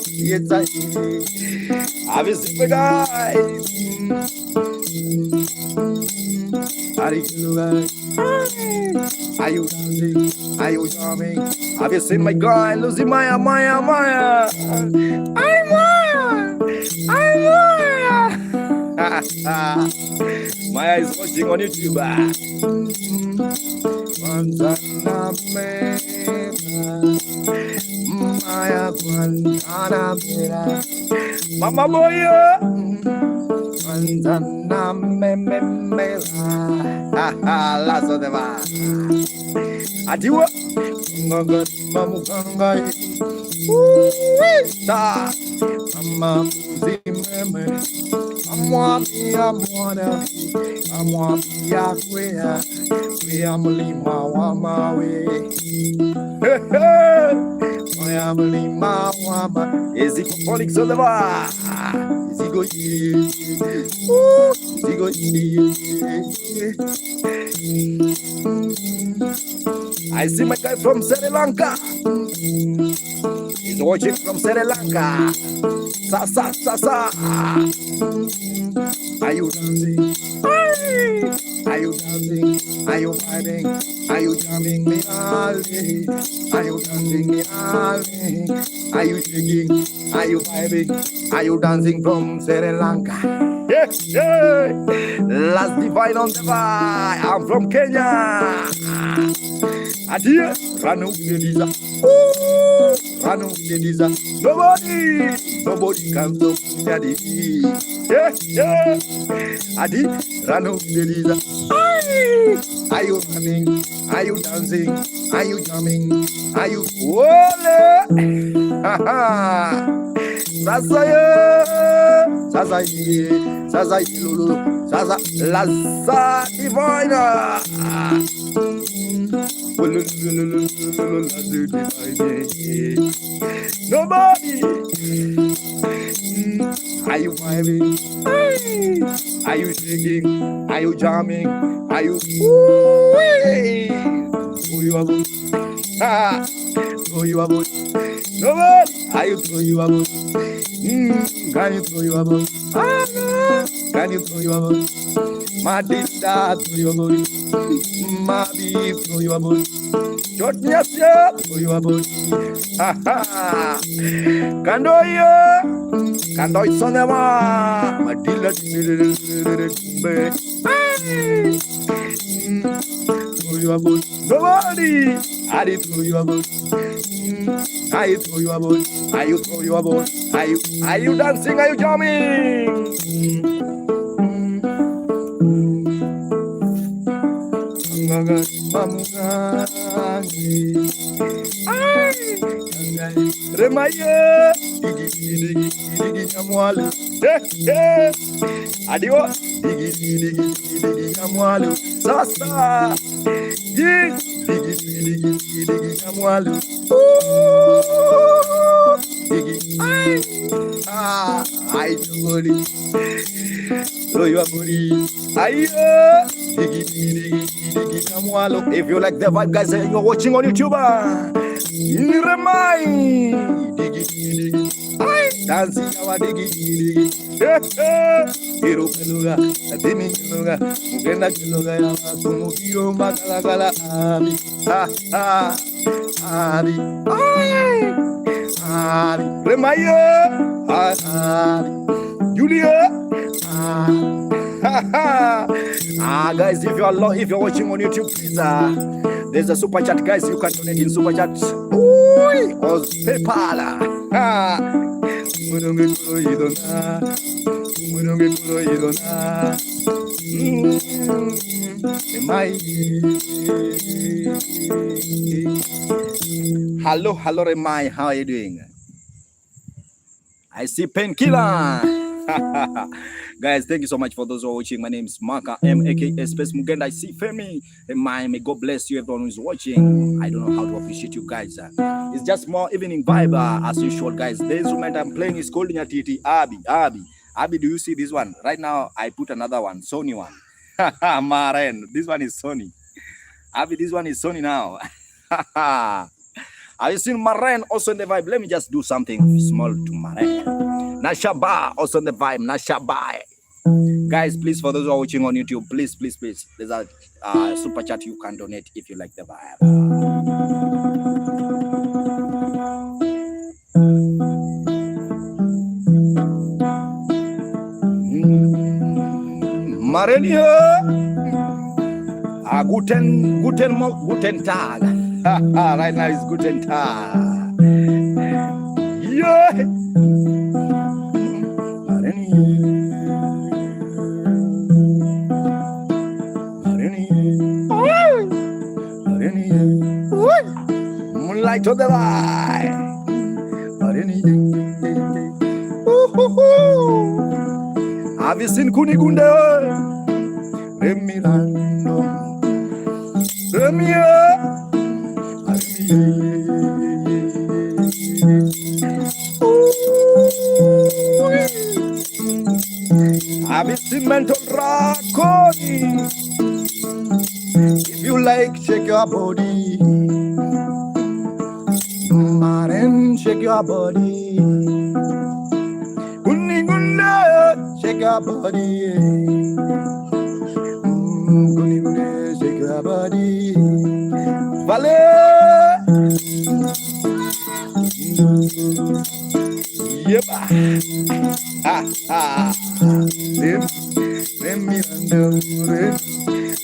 yes, I will see the guy. Are you dancing? Are you charming? Have you seen my guy, Lucy Maya? Maya. Maya is watching on YouTube. Maya Guantanamera. Mama boy. Guantanamera. Lazo de va. Adiwa. Ngogot mamukangai. Ta. Mama muzimeme. Amwambia kwea mlima wa mawe. Kwea mlima wa mawe. Eziko Phonics on the bar. Eziko I see my guy from Sri Lanka. He's watching from Sri Lanka. Sa. Are you dancing? Are you dancing? Are you vibing? Are you jamming me? Are you dancing me? Are you shaking? Are you vibing? Are you dancing from Sri Lanka? Yeah. Last divine on the vibe. I'm from Kenya. Adia, Ranu Dediza. Ranu Dediza. Nobody can stop Daddy. Yeah. Adi, Ranu Dediza. Are you running? Are you dancing? Are you jamming? Are you wole? Sasa Lulu, Sasa Laza Divina. Nobody. Are you vibing? Are you shaking? Are you jamming? Are you? Throw you a boot. Throw you a boot. Nobody. Are you throw you a boot? Can you throw you a boot? Can you throw you a boot? Madinda throw you a boot. Mabi throw you a boot. Jotnyasya throw you a boot. Kandoi sonema. Madilla throw you a boot. Nobody. I did throw you a boot. I throw you a boot. Are you throw you a boot? Are you dancing? Are you jamming? Remaya digi nyamwalu adio digi nyamwalu sasa digi nyamwalu digi ai ngori royo amori ayo digi nyamwalu. If you like the vibe, guys, and you're watching on YouTube, Remai digi dancing our digi hero peluga adini peluga mugenda peluga ya kumubio makalakala abi abi abi Remaya abi Julia guys, if you're watching on YouTube, please there's a super chat, guys. You can donate in super chat or PayPal. Hello, Remai. How are you doing? I see Painkiller. Guys, thank you so much for those who are watching. My name is Maka M, aka Space Mugenda. I see Femi. May God bless you, everyone who's watching. I don't know how to appreciate you guys. It's just more evening vibe as usual, guys. The instrument I'm playing is called Nyatiti Abi. Abi, do you see this one? Right now, I put another one, Sony one. Maren, this one is Sony. Abi, this one is Sony now. Have you seen Maren also in the vibe? Let me just do something small to Maren. Nashaba also in the vibe. Nashaba. Guys, please, for those who are watching on YouTube, please, there's a super chat you can donate if you like the vibe. Marenia. Guten Tag. Right now it's Guten Tag. Yeah. Moonlight to the light. Have you seen Kunigunda? Remirando. Remia. Have you seen Mental Raccoon? If you like, shake your body. Maren, shake your body. Kunigunda, shake your body. Kunigunda, shake your body. Vale. Yep.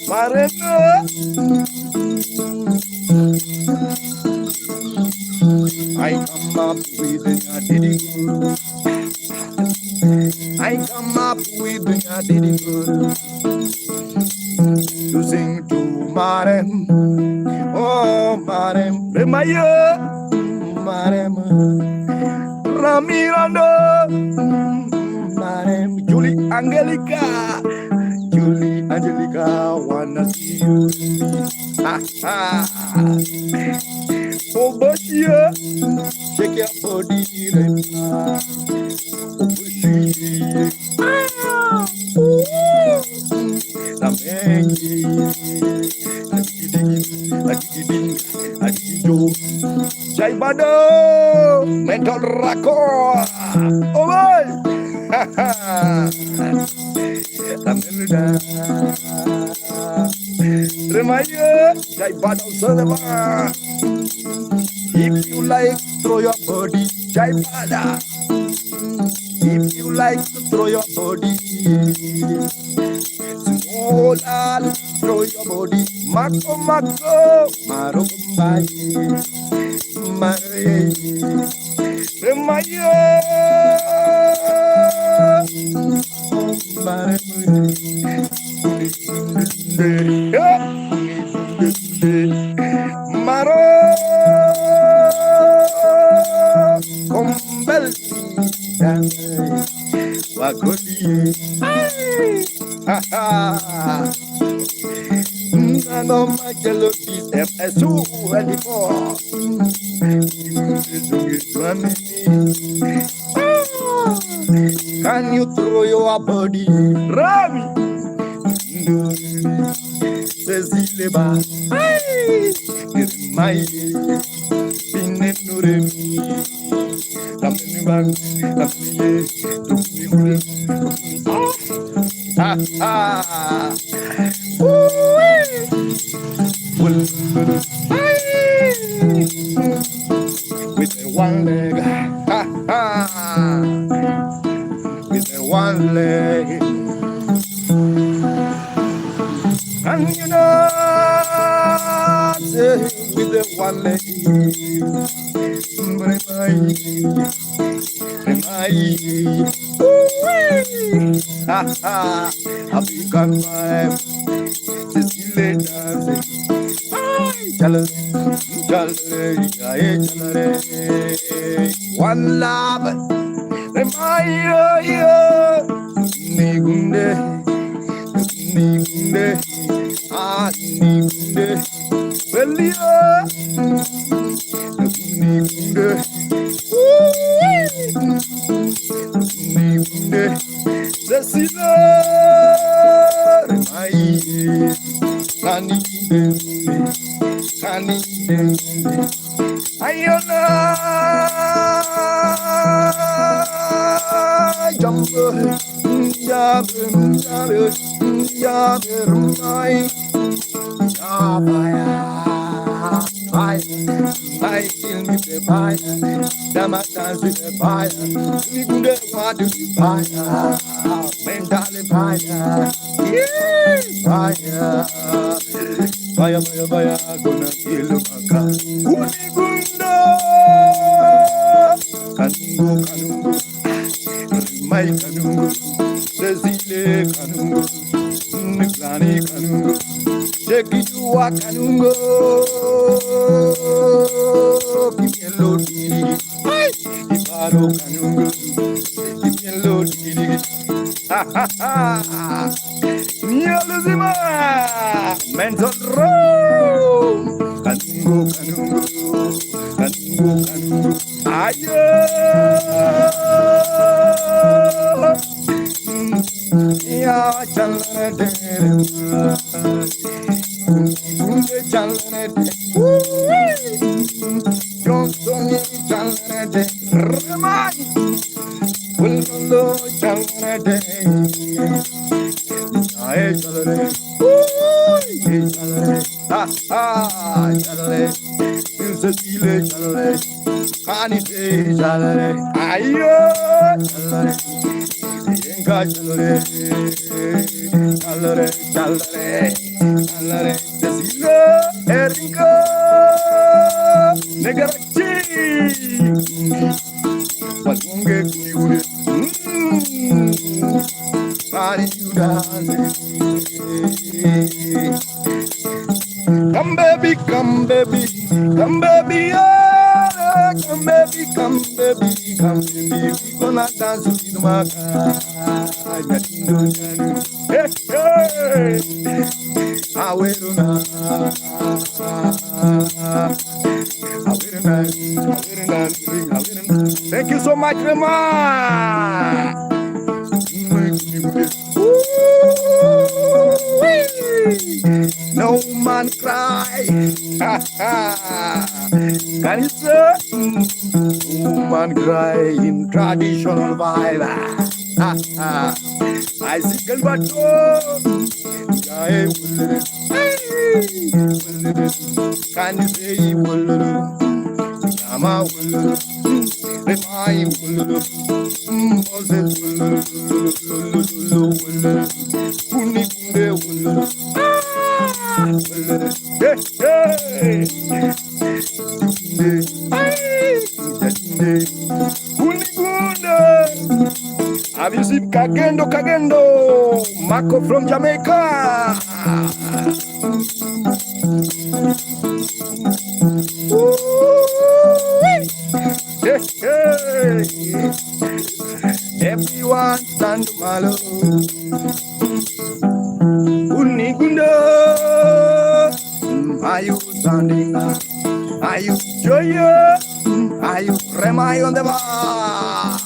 Marena. I come up with a diddy guru. I come up with a diddy guru. To sing to Marem. Oh, Marem. Remaya. Marem. Ramirando. Marem. Julie Angelica. Wanna see you. Oh, but yeah, shake your body right now. Oh, but Jai Bado, Mental Raccoon. Oh, boy. Remaya, Jai Bado Salama. If you like, throw your body, Jai Bada. If you like to throw your body, Small, throw your body, Mako, Maro Kumbai, Mare, Remaya, Mare, Maro Kombel Wakoli Ha ha Nano Magelo FSU 24 Can you throw your body? Rami Cecile Ba Mai Pinenuremi Kamini Bang Kamini Tukuni Kule Ha ha with the one leg, ha ha, with the one leg, and you know, with the one leg, ha ha, I become my Cecile dancing. Chalare, one love, Nigunde, Nigunde, Belia, Nigunde, Nigunde, Cecile, Ayona Jumbo I kill me the fire, Dama dance with the fire, we could have to the fire, mentally fire, yeah, fire, fire, fire, fire, gonna kill Maka, Unigunda, Kanungo, my Kanungo, Cecile Kanungo, Niklani Kanungo, Chekitua Kanungo, Kipielo Didi, Ibaro Kanungo, Kipielo Didi, ha ha ha, Nialuzima, Mental Row, Kanungo, Kanungo, Kanungo, Kanungo, Ayo, Ya Chalade, Kunde Chalade, Johnson Chalade, Ramani, Ullo Chalade, Aye Chalade, Chalade, ha ha Chalade, Cecile Chalade, Kanite Chalade, Ayo Chalade. Chalare, chalare, chalare, chalare, Cecile, Enrico, Negarachi, Patunge Kuniure, Pari Judas, come baby, come baby, come baby, oh, come baby, come baby, come baby, we gonna dance with Maka. Hey, hey, I will not. Thank you so much, Rema. No man cry. Can you say? No man cry in traditional vibe. I see Galbato. Can you say Yama will Remai will Moses will Kuni Kunde will Kuni Kunde. Have you seen Kagendo? Marco from Jamaica. Everyone stand malo. Unigunda. Are you standing? Are you joyous? Are you remai on the bar?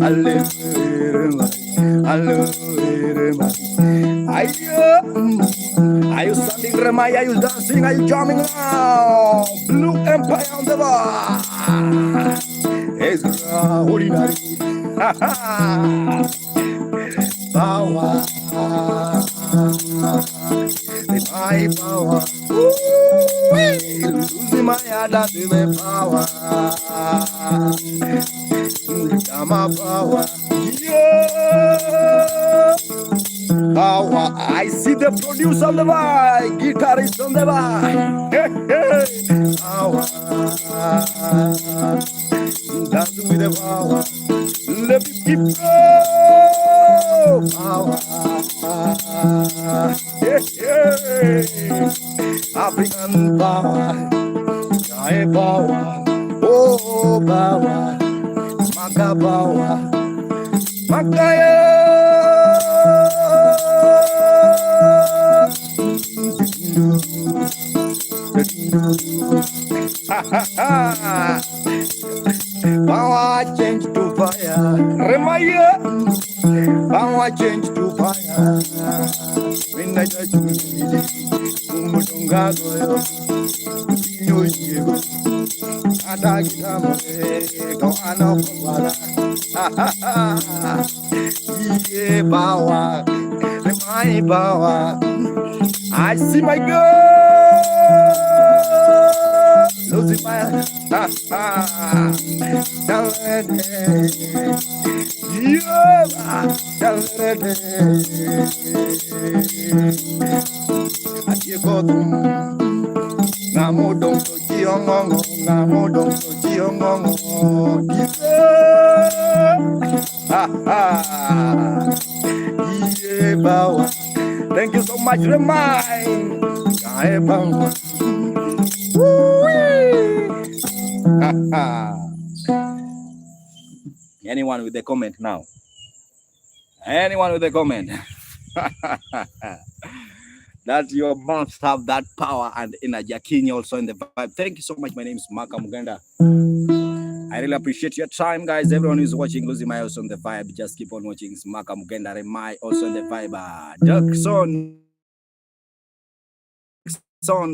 Are you standing remai? Are you dancing? Are you jumping now? Blue Empire on the bar. Extraordinary. Power. My power. Losing my heart, that's the power. My power. Yeah. Power. I see the producer on the mic, guitarist on the mic. Hey, hey. Power. Dance with the power. Let me keep going. Power. Hey, hey. African power. Jai power. Oh, power. Maka power. Makaya. Power change to fire. Remaya. Power change to fire. When I touch you, Umutungago, Yoyigo, Adagamo, go Anopala. Yeah, power. My power. I see my girl. Losing my Namodong to Giongo, Namodong to Giongo. Yeah, power. Thank you so much, Remai. Anyone with a comment now? Anyone with a comment? That you must have that power and energy. Akinyi also in the vibe. Thank you so much. My name is Maka Mugenda. I really appreciate your time, guys. Everyone who's watching Losing My also on the vibe. Just keep on watching. It's Maka Mugenda. Remai also in the vibe.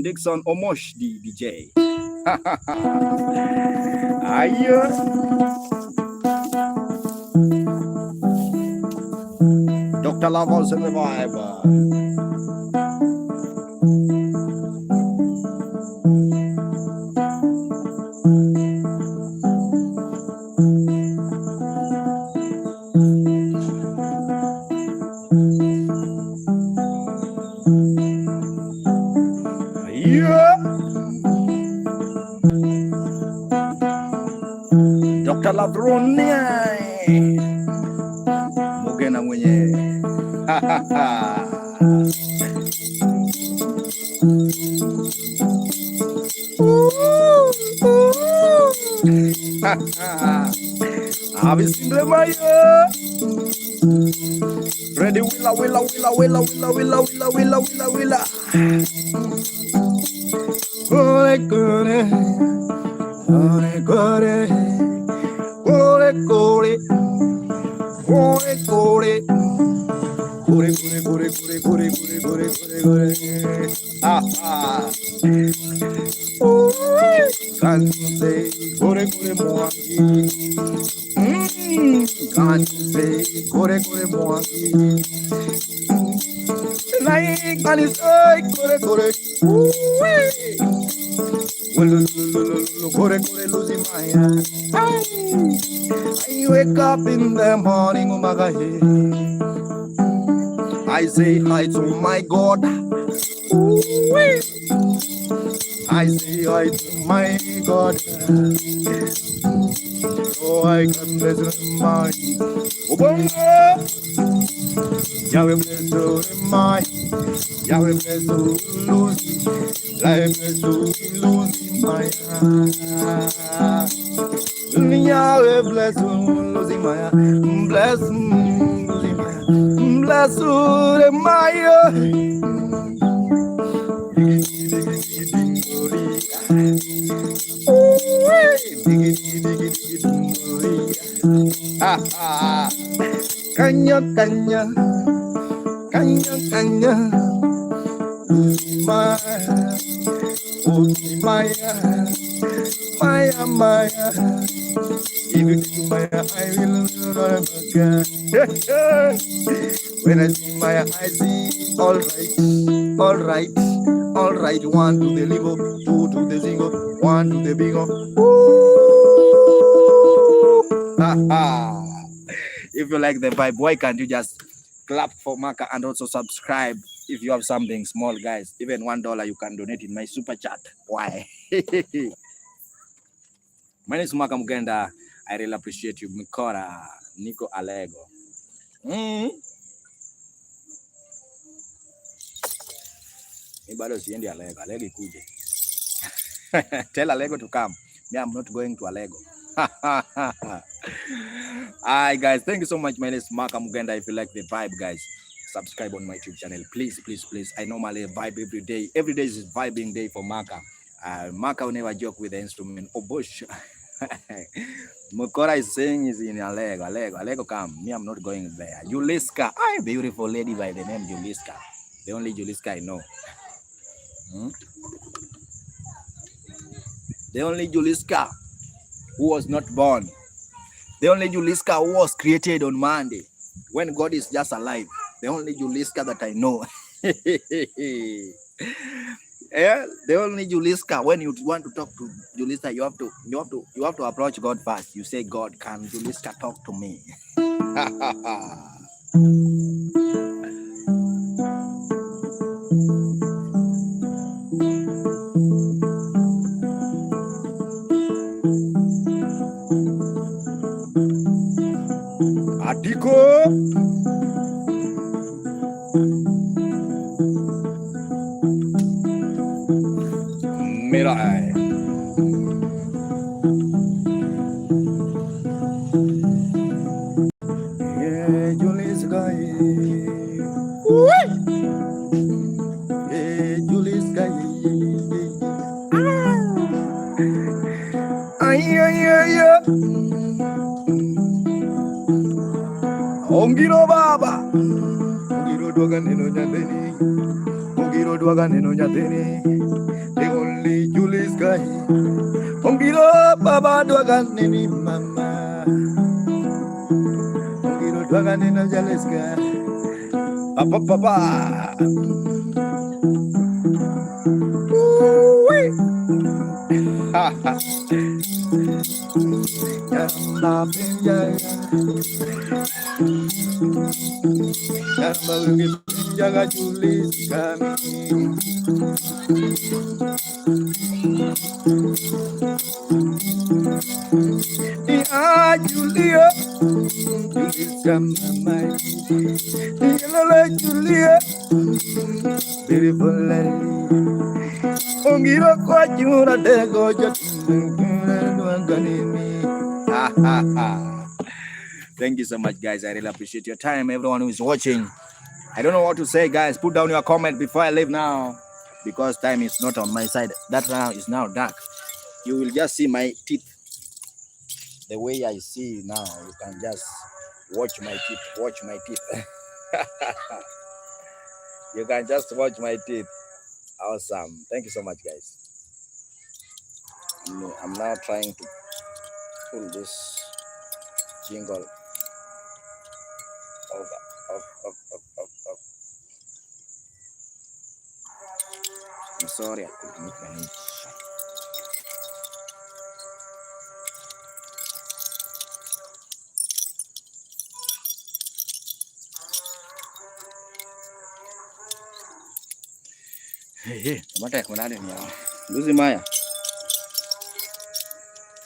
Dixon Omosh DJ. Dr. Love also in the vibe. Dr. Lavronia Mugena mwenye Avisindwe maya Ready willa Ore Kanse kore moangi Kanse kore moangi Nai kanise kore Kore losing my eye. I wake up in the morning, umagahe. I say hi to my God. I say hi to my God. So I can bless my Obonga. Yahweh bless my Yahweh bless lose. Life is losing my heart. Dunia we bless losing my heart. Bless losing my heart. Bless losing my heart. Kanya kanya kanya kanya Maya, Maya, Maya, Maya. Even to Maya, I will not again. When I see Maya, I see all right, all right, all right. One to the liver, two to the zingo, one to the bingo. If you like the vibe, why can't you just clap for Maka and also subscribe? If you have something small, guys, even $1 you can donate in my super chat. Why? My name is Maka Mugenda. I really appreciate you. Mikora, Nico Alego. Bado siendi Alego. Alego ikuje. Tell Alego to come. Me, I'm not going to Alego. Hi guys, thank you so much. My name is Maka Mugenda. If you like the vibe, guys, subscribe on my YouTube channel, please, please, please. I normally vibe every day. Every day is vibing day for Maka. Maka will never joke with the instrument. Oh bush. Mukora is saying is in Alego come. Me, I'm not going there. Juliska, a beautiful lady by the name Juliska. The only Juliska I know. The only Juliska who was not born. The only Juliska who was created on Monday when God is just alive. The only Juliska that I know. Yeah, the only Juliska. When you want to talk to Juliska, you have to approach God first. You say, God, can Juliska talk to me? Adiko. Mirai. Yeah, Juliska. Yeah, Juliska. Ay. Ongiro baba. Ongiro dwaga neno nyadeni. The only Juliska. Ongiro baba dwaga neni mama. Ongiro dwaga neno Juliska. Papa. Jaga Juliska. Julia, Juliska mama. Julia, beautiful lady. Ongiro kwa jura dego Thank you so much, guys. I really appreciate your time. Everyone who is watching, I don't know what to say, guys. Put down your comment before I leave now, because time is not on my side. That now is now dark. You will just see my teeth. The way I see now, you can just watch my teeth. Watch my teeth. You can just watch my teeth. Awesome. Thank you so much, guys. I'm now trying to pull this jingle over. I'm sorry, I couldn't make my name. Hey, Lucy Maya.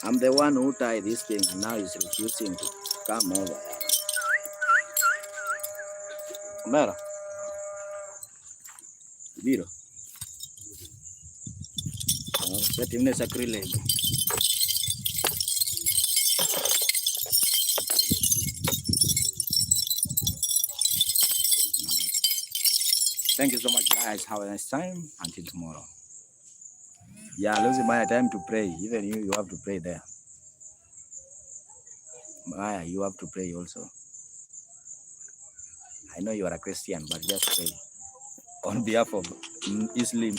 I'm the one who tied this thing, and now he's refusing to come over. Mera. Viro. That is sacrilege. Thank you so much, guys. Have a nice time. Until tomorrow. Yeah, losing my time to pray. Even you have to pray there. Maya, you have to pray also. I know you are a Christian, but just pray on behalf of Islam.